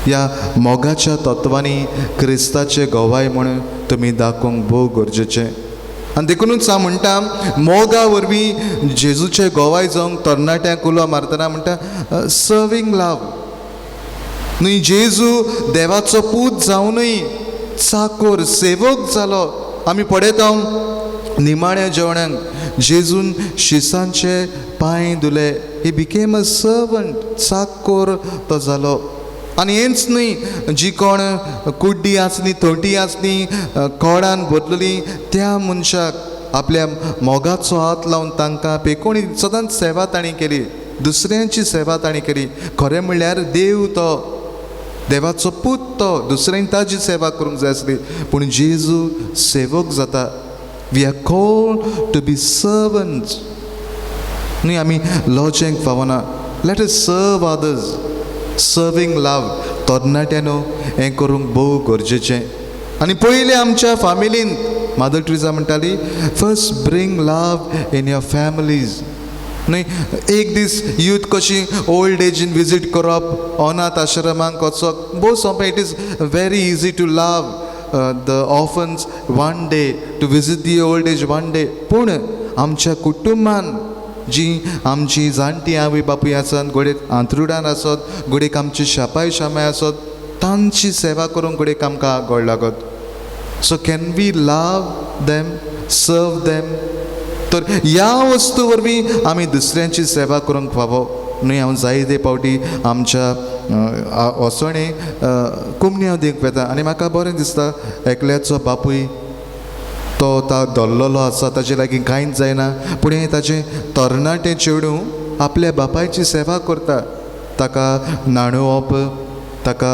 ह्या मोगाच्या तत्वांनी क्रिस्ताचे गोवाय म्हणून तुमी दाखोवंक भोव गरजेचें. आनी देखूनच हांव म्हणटा, मोगा वरवीं जेजूचे गोवाय जावंक तरणाट्यांक उलो मारतना म्हणटा सर्विंग लव न्हय. जेजू देवाचो पूत जावनूय चाकोर सेवक जालो. आमी पळयता निमाण्या जेवणाक जेजून शिसांचे पांय धुले. He became a servant, Chakor तो जालो. आनी हेंच न्हय, जी कोण कुड्डी आसली, थोटी आसली, कोडान भरलेली, त्या मनशाक आपल्या मोगाचो हात लावन तांकां पेकोणी सदांच सेवा ताणी केली, दुसऱ्यांची सेवा ताणी केली. खरें म्हणल्यार देव तो, देवाचो पूत तो, दुसऱ्यांक ताजी सेवा करूंक जाय आसली. पूण जेजू सेवक जाता. We are called to be servants न्हय. आमी लॉजेंक फावना. लेट अस सर्व अदर्स. सर्विंग लव तरणाट्यानो हें करूंक भोव गरजेचें. आनी पयलें आमच्या फॅमिलींत मदर ट्रिजा म्हणटाली, first bring love in your families न्हय. एक दीस यूथ कशी ओल्ड एजीन विजीट करप, अनाथ आश्रमांक वचप, भोव सोंपें. It is very easy to love the orphans one day, to visit the old age one day. पूण आमच्या कुटुंबान जी आमची जाणटी आवय बापूय आसत, घोडेक आंतरुडान आसत, घोडेक आमची शापाय शामाय आसत, तांची सेवा करूंक घोडेक आमकां गोड लागत. So can we love them, serve them? तर ह्या वस्तू वरवीं आमी दुसऱ्यांची सेवा करूंक फावो न्हय. हांव जायते फावटी आमच्या ओसोणे कुमन्या दिवंक वेता आनी म्हाका बरें दिसता. एकल्याचो बापूय तो दल्लोलो आसा, ताचे लागीं कांयच जायना, पूण हें ताचें तरणाटें चेडूं आपल्या बापायची सेवा करता. ताका न्हाणोवप, ताका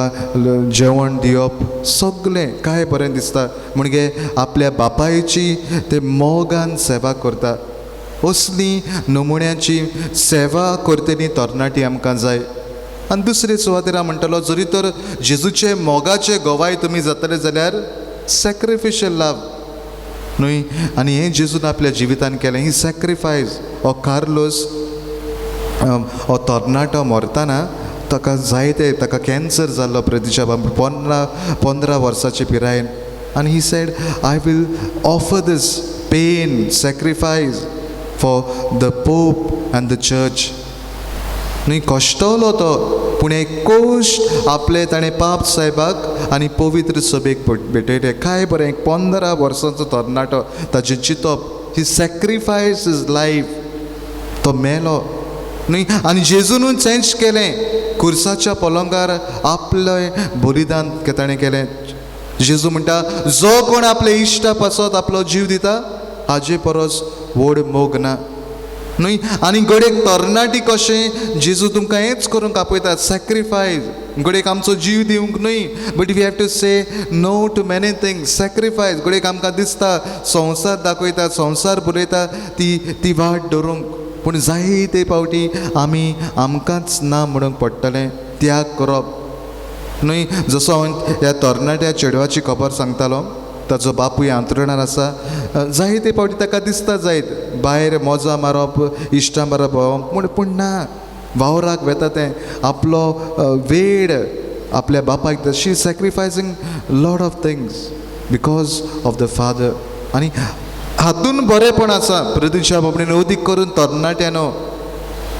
जेवण दिवप, सगळें काय बरें दिसता. म्हणजे आपल्या बापायची ते मोगान सेवा करता. असली नमुन्याची सेवा करतली तरणाटी आमकां जाय. आनी दुसरे सुवातेर हांव म्हणटलो, जरी तर जेजूचे मोगाचे गोवाय तुमी जातले जाल्यार सॅक्रिफिशियल लव न्हय. आनी हें जेजून आपल्या जिवितान केलें, ही सॅक्रिफायस. हो कार्लोस हो तरणाटो मरतना ताका कॅन्सर जाल्लो प्रतीच्या 15 वर्साचे पिरायेन. आनी he said, I will offer this pain sacrifice for the Pope and the church. न्हय, कश्टवलो तो, पूण एक कोश्ट आपले ताणें पाप साहेबाक आनी पवित्र सभेक भेटयले. काय बरें, 15 वर्सांचो तरणाटो, ताचें चिंतप, ही सॅक्रिफायस इज लायफ. तो मेलो न्हय, आनी जेजूनूच चेंज केलें. खुर्साच्या पलंगार आपलें बलिदान ताणें केलें. जेजू म्हणटा, जो कोण आपले इश्टा पासत आपलो जीव दिता, हाजे परस व्हड मोग ना. न्हय, आनी गडेक तरणाटी कशें जेजू तुमकां हेंच करूंक आपयता, सॅक्रिफायस. गडेक आमचो जीव दिवंक न्हय, but we have to say no to many things. Sacrifice. गडेक आमकां दिसता संवसार दाखयता, संवसार बुरयता ती वाट धरूंक, पूण जायते फावटी आमी आमकांच ना म्हणूंक पडटलें, त्याग करप. न्हय, जसो हांव ह्या तरणाट्या चेडवाची खबर सांगतालो, ताचो बापूय अंतरुणार आसा. जायते फावटी ताका दिसता जायत भायर मोजा मारप, इश्टां मारप, पूण ना, वावराक वेता तें आपलो वेळ आपल्या बापायक. She sacrificing lot of things because of the father. आनी हातून बरेंपण आसा प्रदीक्षा बाबडीन अदीक करून तरणाट्यानो.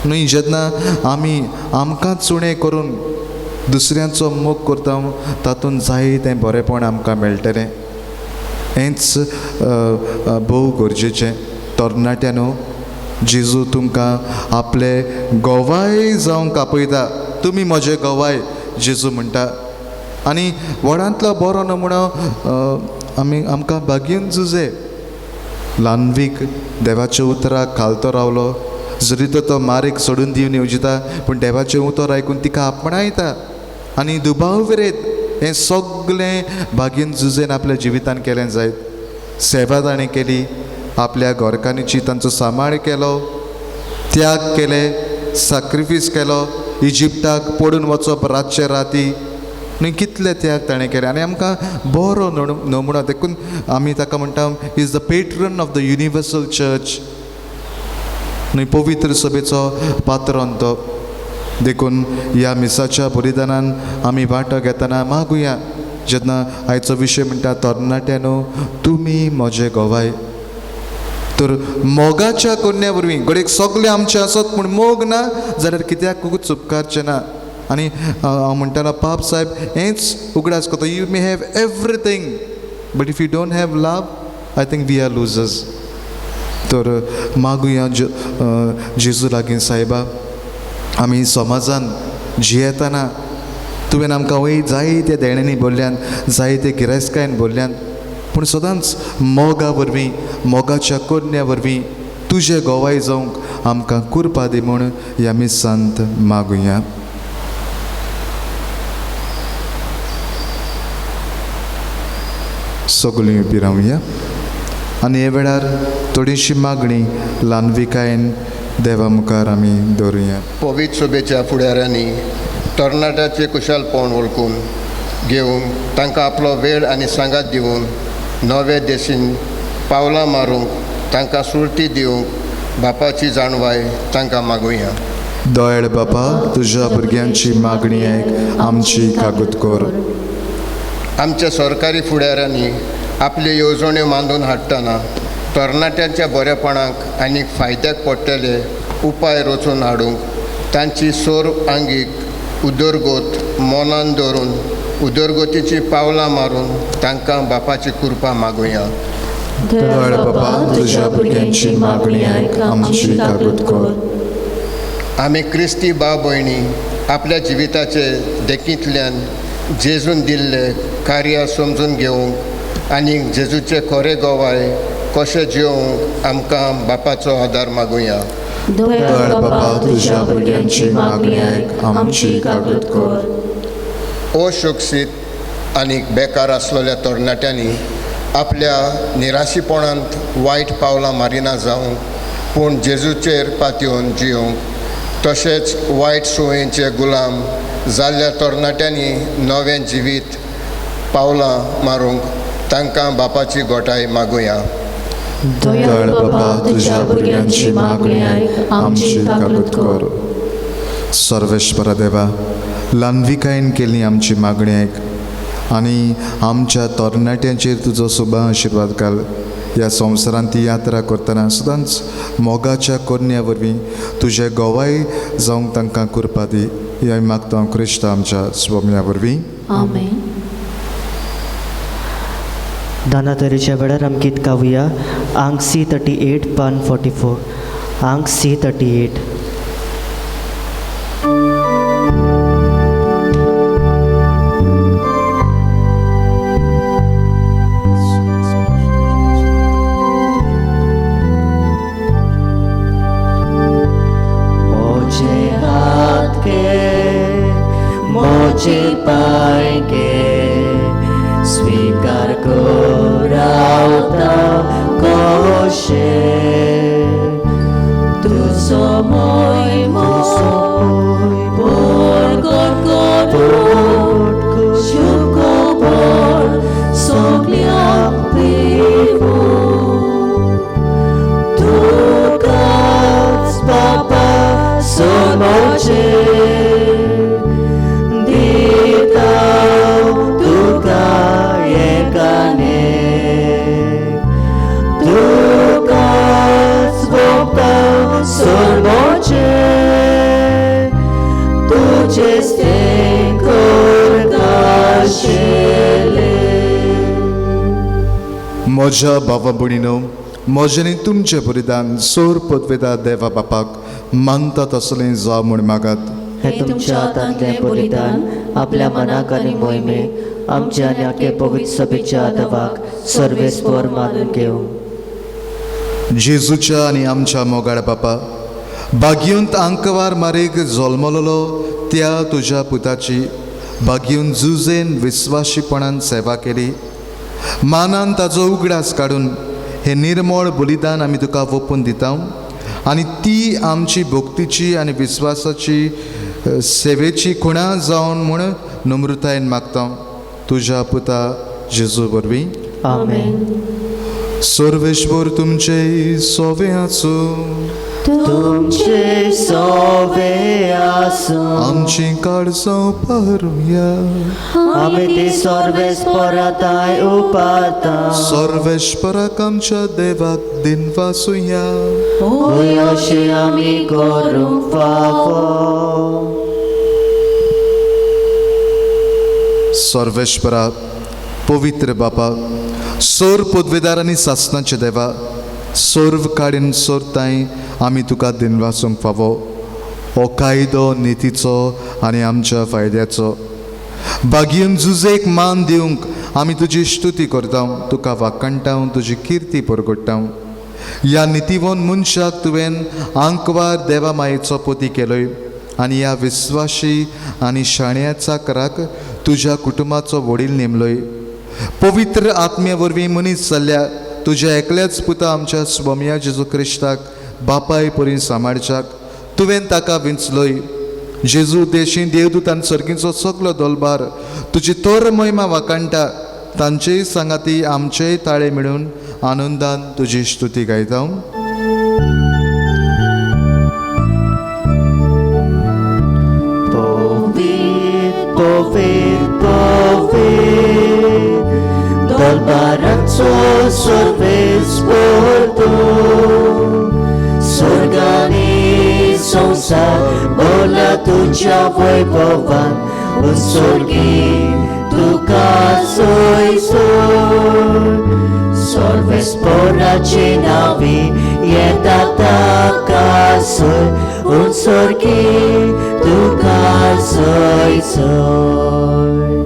न्हय, जेन्ना आमी आमकांच उणें करून दुसऱ्यांचो मोग करता, तातूंत जायतें बरेंपण आमकां मेळटलें. हेंच भोव गरजेचें. तरणाट्यानो, जेजू तुमकां आपले गोवाय जावंक आपयता. तुमी म्हजे गोवाय, जेजू म्हणटा. आनी व्हडांतलो बरो नमुणो आमकां बागीन जुजे. ल्हानवीक देवाच्या उतराक खालतो रावलो, जरी तो मारीक सोडून दिवन येवजिता, पूण देवाचें उतर आयकून तिका आपणायता. आनी दुबाव विरेत हें सगलें बागीन जुजेन आपल्या जिवितान केलें जायत. सेवा ताणें केली, आपल्या घरकान्नीची तांचो सांबाळ केलो, त्याग केले, सॅक्रिफायस केलो. इजिप्टाक पडून वचप रातचे राती, न्हय, कितले त्याग ताणें केले. आनी आमकां बरो नमुनो देखून आमी ताका म्हणटा, is the patron of the universal church. न्हय, पवित्र सभेचो पात्रोन तो. देखून ह्या मिसाच्या बलिदानान आमी वांटो घेतना मागुया, जेन्ना आयचो विशय म्हणटा तरणाट्यानो, तुमी म्हजे गोवाय. तर मोगाच्या कोन्या वरवीं, गडेक सगलें आमचें आसत पूण मोग ना जाल्यार कित्याकूच उपकारचें ना. आनी हांव म्हणटालो, पाप साहेब हेंच उगडास करता, you may have everything but if you don't have love, I think we are losers. तर मागुया जेजू लागीं, सायबा, आमी समाजान जियेतना तुवें आमकां वय जायते देण्यांनी भरल्यान, जायते गिरेस्तकायेन भरल्यान, पूण सदांच मोगा वरवीं, मोगाच्या कोन्या वरवीं तुजे गोवाय जावंक आमकां कृपा दी म्हूण ह्या मिसांत मागुया. सगळीं उबी रावया. आनी हे वेळार थोडीशी मागणी ल्हानविकायेन देवा मुखार आमी दवरुया. पवित्र सभेच्या फुडाऱ्यांनी तरणाट्याचे कुशलपण वळखून घेवन तांकां आपलो वेळ आनी सांगात दिवन नवे देशीन पावलां मारूंक, तांकां सुरती दिवंक बापाची जाणवाय तांकां मागुया. दयाळ बापा, तुज्या भुरग्यांची मागणी आयक, आमची कागूद कर. आमच्या सरकारी फुडाऱ्यांनी आपल्यो येवजण्यो बांदून हाडटना तरणाट्यांच्या बरेपणाक आनी फायद्याक पडटले उपाय रचून हाडूंक तांची सोर आंगीक उदरगत मनान दवरून उदरगतीची पावलां मारून तांकां बापाची कृपा मागुया. दयाळ बापा, तुज्या भुरग्यांची मागणी आयक, आमची कागूद कर. आमी क्रिस्ती भाव भयणी आपल्या जिविताचे देखींतल्यान जेजून दिल्ले कार्य समजून घेवंक आनी जेजूचे खरे गोवाय कशें जिवंक आमकां बापाचो आदार मागुया. दयाळ बापा, तुज्या भुरग्यांची मागणी आयक, आमची कागूद कर. अशिक्षीत आनी बेकार आसलेल्या तरणाट्यांनी आपल्या निराशीपणांत वायट पावलां मारिना जावंक, पूण जेजूचेर पातयेवन जियोंक, तशेंच वायट सुयेचे गुलाम जाल्ल्या तरणाट्यांनी नवें जिवीत पावलां मारूंक तांकां बापाची गोठाय मागुया. दयाळ बाबा तुझ्या भुरग्यांची मागणी आयक आमची काकूत कर. सर्वेश्वर देवा, ल्हानविकायेन केल्ली आमची मागणी आयक आनी आमच्या तरणाट्यांचेर तुजो शुभ आशिर्वाद घाल. ह्या संवसारांत ती यात्रा करतना सदांच मोगाच्या कन्या वरवीं तुजें गोवाय जावंक तांकां कृपा दी. ह्या मागता क्रिस्त आमच्या स्वाम्या वरवीं. आमेन. दानातरीच्या वेळार आमी गीत गावया अंक C38 पान 44. अंक C38. मोचे पाय के स्वीकार करावता कोशे तुझो मोहिमा शुकोबर सगळ्यांक पिवो तुकाच बाबा समोरचे म्हज्या भावा भयणीनो, म्हजें तुमचें बलिदान सोर पदवेदार देवा बापाक मानता तसलें जावं म्हूण मागात. हे तुमच्या हातांतलें बलिदान आपल्या मनाक आनी मोहिमेक आमच्या आनी आख्खे पवित्र सभेच्या आदवाक सर्वेस्पर मानून घेवं. जेजूच्या आनी आमच्या मोगाळ बापा, भाग्युंत आंकवार मारेक जल्मलोलो त्या तुज्या पुताची भाग्युंत जुजेन विस्वाशीपणान सेवा केली. मानान ताजो उगडास काडून हे निर्मळ बलिदान आमी तुका ओपून दिता आनी ती आमची भक्तीची आनी विस्वासाची सेवेची खुणा जावन म्हूण नम्रतायेन मागता तुज्या पुता जेजू वरवीं. आमेन. सर्वेश्वर तुमचे सोवे आसूं. तुमचे सोवे आसूं. आमची काळजां पारुया. आमी ती सर्वेस्पराताय उपाता. सर्वेश्वराक आमच्या देवाक दिन वासुया. होय अशें आमी करूंक फावो. सर्वेश्वरा पवित्र बापा, सोर पदवेदार आनी सासणाचे देवा, सोर्व काडीन सोरताय आमी तुका दिन वासूंक फावो. हो कायदो नितीचो आनी आमच्या फायद्याचो. भाग्यून जुजेक मान दिवंक आमी तुजी स्तुती करता, तुका वाकणटा, तुजी किर्ती परगट्टा. ह्या नितीवन मनशाक तुवें आंकवार देवा मायेचो पोती केलोय आनी ह्या विस्वाशी आनी शाण्या चाकराक तुज्या कुटुंबाचो वडील नेमलोय. पवित्र आत्म्या वरवीं मनीस जाल्ल्या तुज्या एकल्याच पुता आमच्या स्वाम्या जेजू क्रिस्ताक बापाय परी सांबाळच्याक तुवें ताका विंचलोय. जेजू देशी देवदूतान सर्गीचो सगलो दोलबार तुजी तोर महिमा वाकाणटा. तांचेय सांगाती आमचेय ताळे मिळून आनंदान तुजी स्तुती गायता. Dolbaranzo सर्वेस्पर तू. स्वर्गानी संसार बोला तुझ्या वैभवान. उत्सर्गी तुका सोय सोय. सर्वेस्पराचे नावी येता ताका सोय. उत्सर्गी तुका सोय सोय.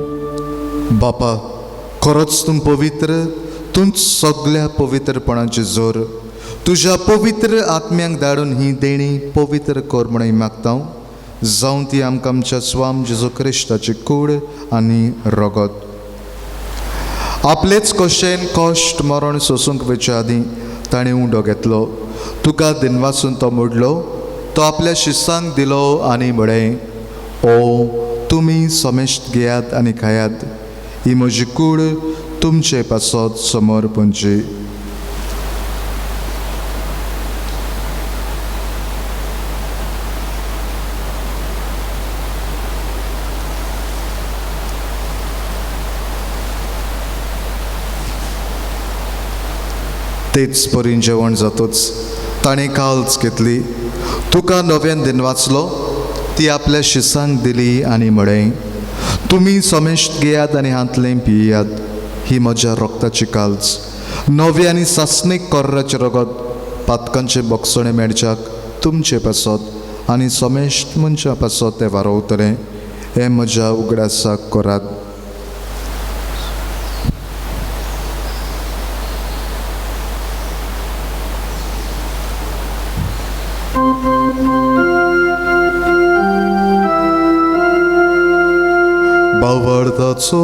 बापा, खरोच तूं पवित्र, तूंच सगळ्या पवित्रपणाची जोर. तुज्या पवित्र आत्म्यांक धाडून ही देणी पवित्र कर म्हणून मागता. जावं ती आमकां आमच्या स्वाम जेजू क्रिस्ताची कूड आनी रगत. आपलेच कशेन कश्ट मरण सोसूंक वेच्या आदीं ताणें उंडो घेतलो. तुका दिनवासून तो मोडलो. तो आपल्या शिसांक दिलो आनी म्हळें, ओ तुमी समेश्ट घेयात आनी खायात. ही म्हजी कूड तुमचे पासत समोर पंची. तेच परीन जेवण जातूच ताणें काल्च घेतली, तुका नव्यान दिन वाचलो, ती आपल्या शिसांक दिली आनी म्हळें, तुमी समेश्ट घेयात आनी हातलें पियेयात, ही म्हज्या रोगताची काल्च. नवे आनी सासणीक कोर्राचें रगत पातकांचे बोगसणे मेळच्याक तुमचे पासत आनी समेश्ट मनशा पासत तें वारोवतलें, हें म्हज्या उगडासाक करात. भावार्थाचो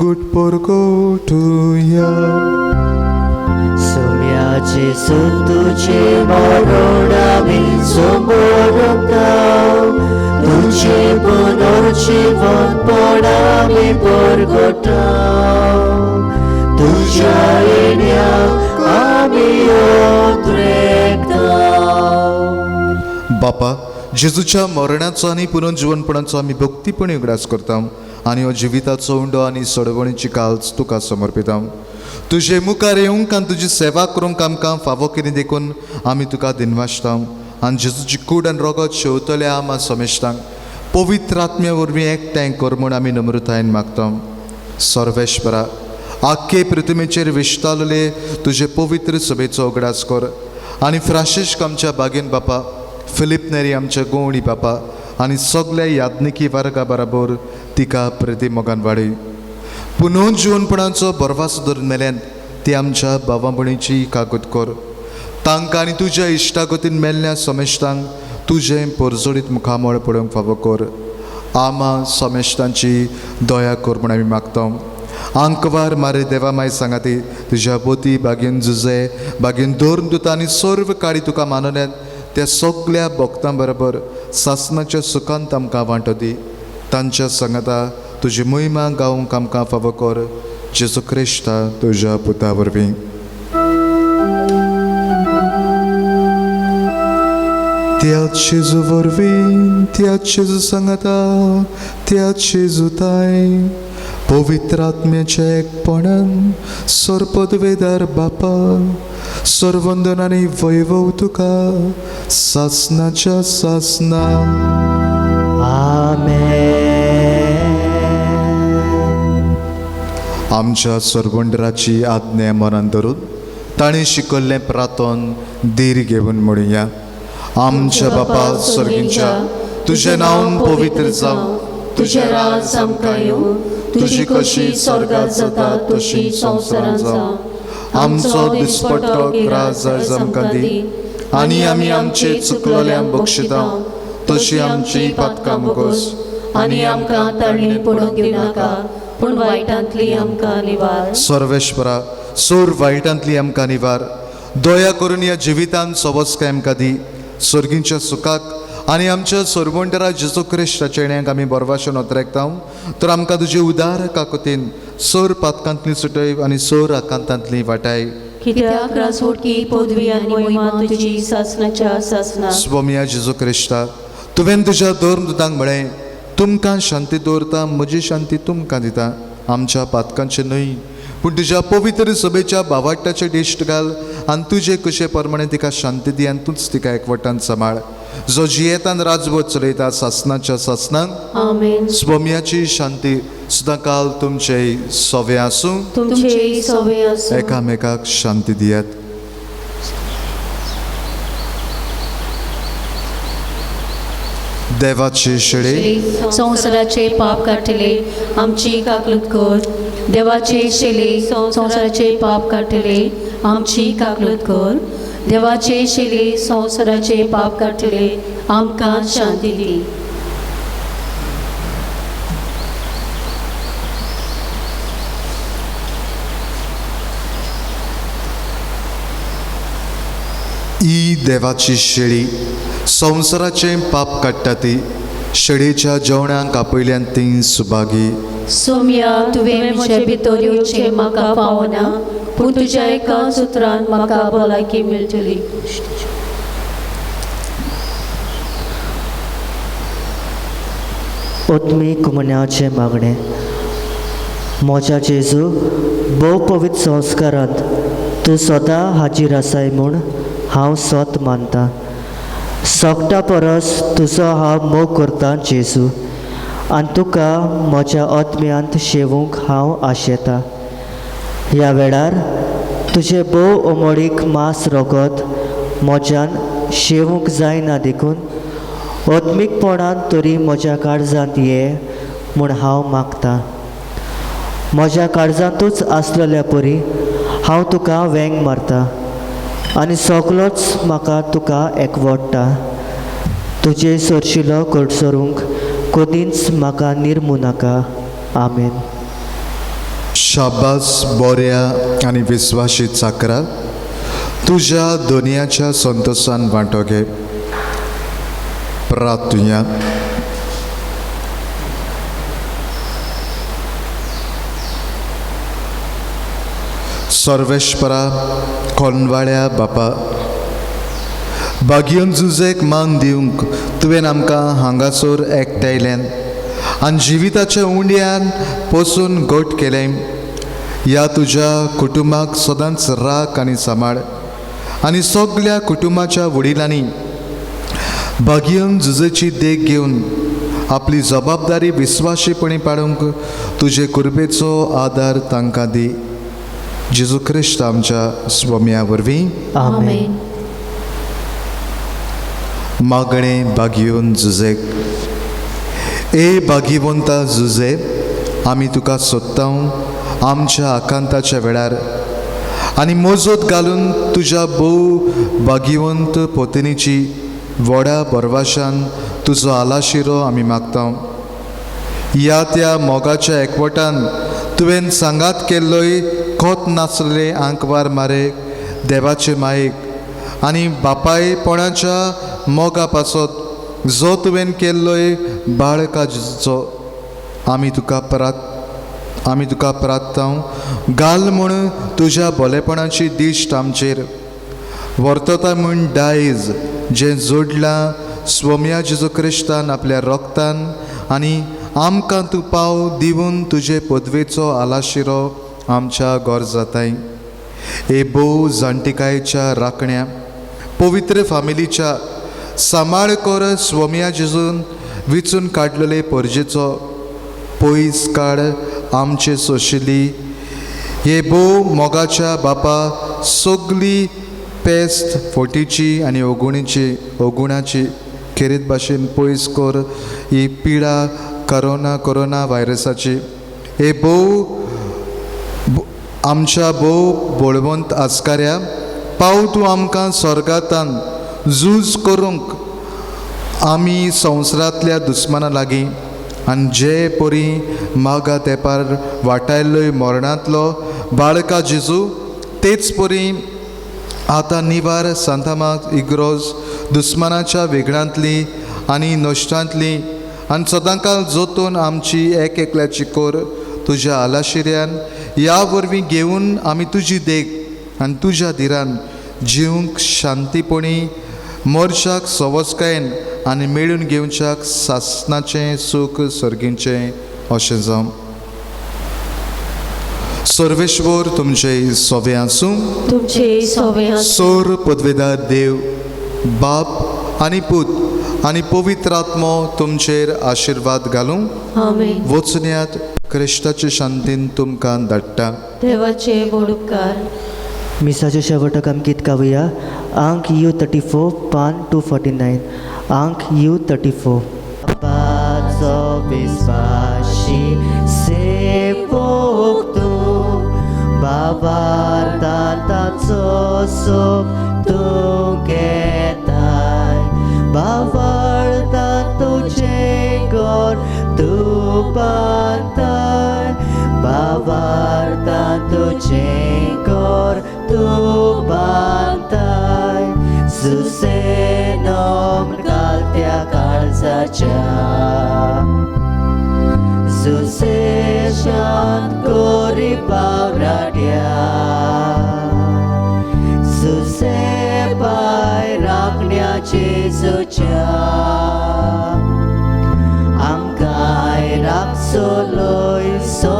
गुटपर गोठुया. सोम्याचे तुझे मरण आमी समोरता, तुझे पुनर्जीवनपण आमी परगटा, तुझ्या येण्याक आमी उद्रेकता. बापा, जेजूच्या मरणाचो आनी पुनर्जीवनपणाचो आमी भक्तीपणी उगडास करता आनी हो जिविताचो उंडो आनी सडवणीची काल्च तुका समर्पिता. तुजे मुखार येवंक आनी तुजी सेवा करूंक आमकां फावो कितें देखून आमी तुका दिनवासता आनी जेजूची कूड आनी रगत शेवतल्या आमा समेश्टांक पवित्र आत्म्या वरवीं एकठांय कर म्हूण आमी नम्रतायेन मागता. सर्वेश्वरा, आख्खे पृथ्वीचेर विश्तालले तुजे पवित्र सभेचो उगडास कर आनी फ्रांसीस आमच्या बागेन बापा, फिलीप नेरी आमच्या गोवणी बापा आनी सगल्या याज्ञिकी वर्गा बरोबर तिका प्रतिमोगान वाडय. पुनर्जीवनपणाचो बरवास धरून मेल्यान ती आमच्या भावा भयणीची काकूत कर. तांकां आनी तुज्या इश्टागतीन मेल्ल्या समेश्टांक तुजें परजोडीत मुखामळ पडोवंक फावो कर. आमा समेश्टांची दया कर म्हूण आमी मागता. आंकवार मारे देवा माय सांगाती तुज्या बोती बागेन झुजे बागेन धरून दिता आनी सर्व काळी तुका मानल्यात त्या सगल्या भक्तां बरोबर सासणाच्या सुखांत आमकां वांटो दी. तांच्या संगता तुजी महिमा गावंक आमकां फावो कर. जेजू क्रिस्ता तुज्या पुता वरवीं. त्याच जेजू वरवीं, त्याच जेजू सांगता, त्याच जेजूताय पवित्र आत्म्याच्या एकपणान सरपदवेदार बापा, सर्वंदन आनी वैभव तुका सासणाच्या सासना. आमेन. आमच्या सर्वंडराची आज्ञा मनान धरून ताणें शिकयल्लें प्रार्थन धीर घेवन म्हणुया. आमच्या बापा सर्गींच्या, तुजें नांव पवित्र जावं, तुजें राज आमकां येवं, तुजी कशी स्वर्गांत जाता तशी संवसारांत जावं. आमचो दिसपट्टो ग्रास आयज आमकां दी आनी आमी आमचे चुकलोल्यांक बक्षिता तशी आमची पातकां मुगोस आनी आमकां तळणी पडूंक दिवं नाका, पूण वायटांतली आमकां निवार. सर्वेश्वरा, सोर वायटांतली आमकां निवार. दया करून ह्या जिवितांत सवस्काय आमकां दी. सर्गींच्या सुखाक आनी आमच्या सर्वंडरा जेजू क्रिस्ताच्या येण्याक आमी बरवाशेन ओतरेकता. तर आमकां तुजे उदार काकुतीन सर पातकांतली सुटय आनी सर आकांतांतली वाटाय. कित्याक राजवटकी पदवी आनी महिमा तुजी सासणाच्या सासना. स्वमिया जेजू क्रिस्ता, तुवें तुज्या धर्म दुतांक म्हळें, तुमकां शांती दवरता, म्हजी शांती तुमकां दिता. आमच्या पातकांचे न्हय पूण तुज्या पवित्र सभेच्या भावार्थाचे दिश्ट घाल आनी तुजे कशे प्रमाणे तिका शांती दी आनी तूंच तिका एकवटान सांबाळ. जो जियेतान राजवट चलयता सासणाच्या सासनांक आमेन. स्वमियाची शांती सदां काल तुमचे सोवे आसूं. तुमचे सवे आसूं. एकामेकाक शांती दियात. देवाचे शेळे, संवसाराचे पाप काडटले आमची काकलूत कर. देवाचे शेले, संवसाराचे पाप काडटले आमची काकलूत कर. देवाचे शेले, संवसाराचे पाप काडटले आमकां शांती दी. ही देवाची शेळी, संवसाराचे पाप काडटा ती. शेळीच्या जेवणाक आपयल्यान ती सुभागी. सोम्या, तुवें म्हजे भितर येवचें म्हाका पावना, पूण तुज्या एकाच उतरान म्हाका भलायकी मेळटली. ओतमी कुमण्याचे मागणे. मोच्या जेजू भोव पवित्र संस्कारांत तूं सदां हाजीर आसाय म्हूण हांव सोत मानतां. सोगटा परस तुजो हांव मोग करतां जेजू, आनी तुका म्हज्या आत्म्यांत शेवूंक हांव आशेतां. ह्या वेळार तुजे भोव ओमोडीक मांस रगत म्हज्यान शेवूंक जायना देखून आत्मीकपणान तरी म्हज्या काळजांत ये म्हूण हांव मागतां. म्हज्या काळजांतूच आसलेल्या परी हांव तुका वेंग मारतां आनी सगळोच म्हाका तुका एकवटता. तुजे सोरशिलो कडसरूंक कदींच म्हाका निर्मू नाका. आमेन. शाब्बास बोऱ्या आनी विस्वाशी चाकरा, तुज्या दोनयाच्या संतोशान वांटो घे. प्रार्थुया. सर्वेश्वरा कोनवाळ्या बापा, बागयोन झुजेक मान दिवंक तुवें आमकां हांगासर एकठांयल्यान आनी जिविताच्या उंड्यान पोसून गोट केलें. ह्या तुज्या कुटुंबाक सदांच राख आनी सांबाळ आनी सगळ्या कुटुंबाच्या वडिलांनी बागयोन झुजेची देख घेवन आपली जबाबदारी विस्वाशीपणी पाळूंक तुजे कृपेचो आदार तांकां दी. जेजू ख्रिस्त आमच्या स्वाम्या वरवीं. आमेन. मागणें बागयोन झुजेक. ए बागीवंता झुजे, आमी तुका सोदतां आमच्या आकांताच्या वेळार आनी मोजत घालून तुज्या भोव बागीवंत पोतनीची व्हडा बरवाशान तुजो आलाशिरो आमी मागतां. ह्या त्या मोगाच्या एकवटान तुवें सांगात केल्लोय खोत नासलेले आंकवार मारेक देवाचे मायेक आनी बापायपणाच्या मोगा पासत जो तुवें केल्लोय बाळकाचो आमी तुका प्रार्थतां. घाल म्हूण तुज्या भलेपणाची दिश्ट आमचेर वर्तता म्हूण दायज जें जोडलां स्वम्या जेजू क्रिस्तान आपल्या रोगतान आनी आमकां तूं पाव दिवन तुजे पदवेचो आलाशिरो आमच्या गोर जाताय. ए भोव जाणटिकायेच्या राखण्या पवित्र फामिलीच्या सांबाळ कर. स्वम्या जेजून विचून काडलेले परजेचो पयस काड आमचे सोशिली. हे भोव मोगाच्या बापा सगळी पेस्त फोटीची आनी ओगुणाची खेरीत भाशेन पयस कर. ही पिडा कोरोना व्हायरसाची हे भोव आमच्या भोव बळवंत आस्काऱ्या पाव तूं आमकां स्वर्गांतान झूज करूंक आमी संवसारांतल्या दुस्माना लागीं आनी जे परी मागा तेंपार वाटायल्लोय मरणांतलो बाळका जेजू तेच परी आतां निवार सांतामाक इग्रोज दुस्मानाच्या वेगळांतली आनी नश्टांतली आनी सदांकाळ जोतून आमची एकल्याची कोर तुज्या आलाशिऱ्यान ह्या वरवीं घेवन आमी तुजी देख आनी तुज्या धिरान जिवंक शांतीपणी मोर्चाक सवस्कायेन आनी मेळून घेवच्याक सासणाचें सूख सर्गींचें अशें जावं. सर्वेश्वर तुमचे सोवे आसूं. तुमचे सोवे आसूं. सोर पदवेदार देव बाप आनी पूत आनी पवित्र आत्मो तुमचेर आशिर्वाद घालूं. आमेन. वचण्यात क्रिस्ताचे शांतीन तुमकां धाडटा. देवाचे व्हड उपकार. मिसाचे शेवटाक आमी गीत गावया. अंक U34 पान 249. अंक U34. बापाचो विस्वाशी सेवक तूं, बाबार ताचो सोप तूं घेताय. बाबार तुजें घर तूं बांदताय. बाबार तुजें घर तूं बांदताय. सुसेनोम घालत्या काळजाच्या, सुसे शांत कोरी पावराड्या. सुसे पाय राखण्याचे जेजूच्या, आमकांय राखसोलोय सो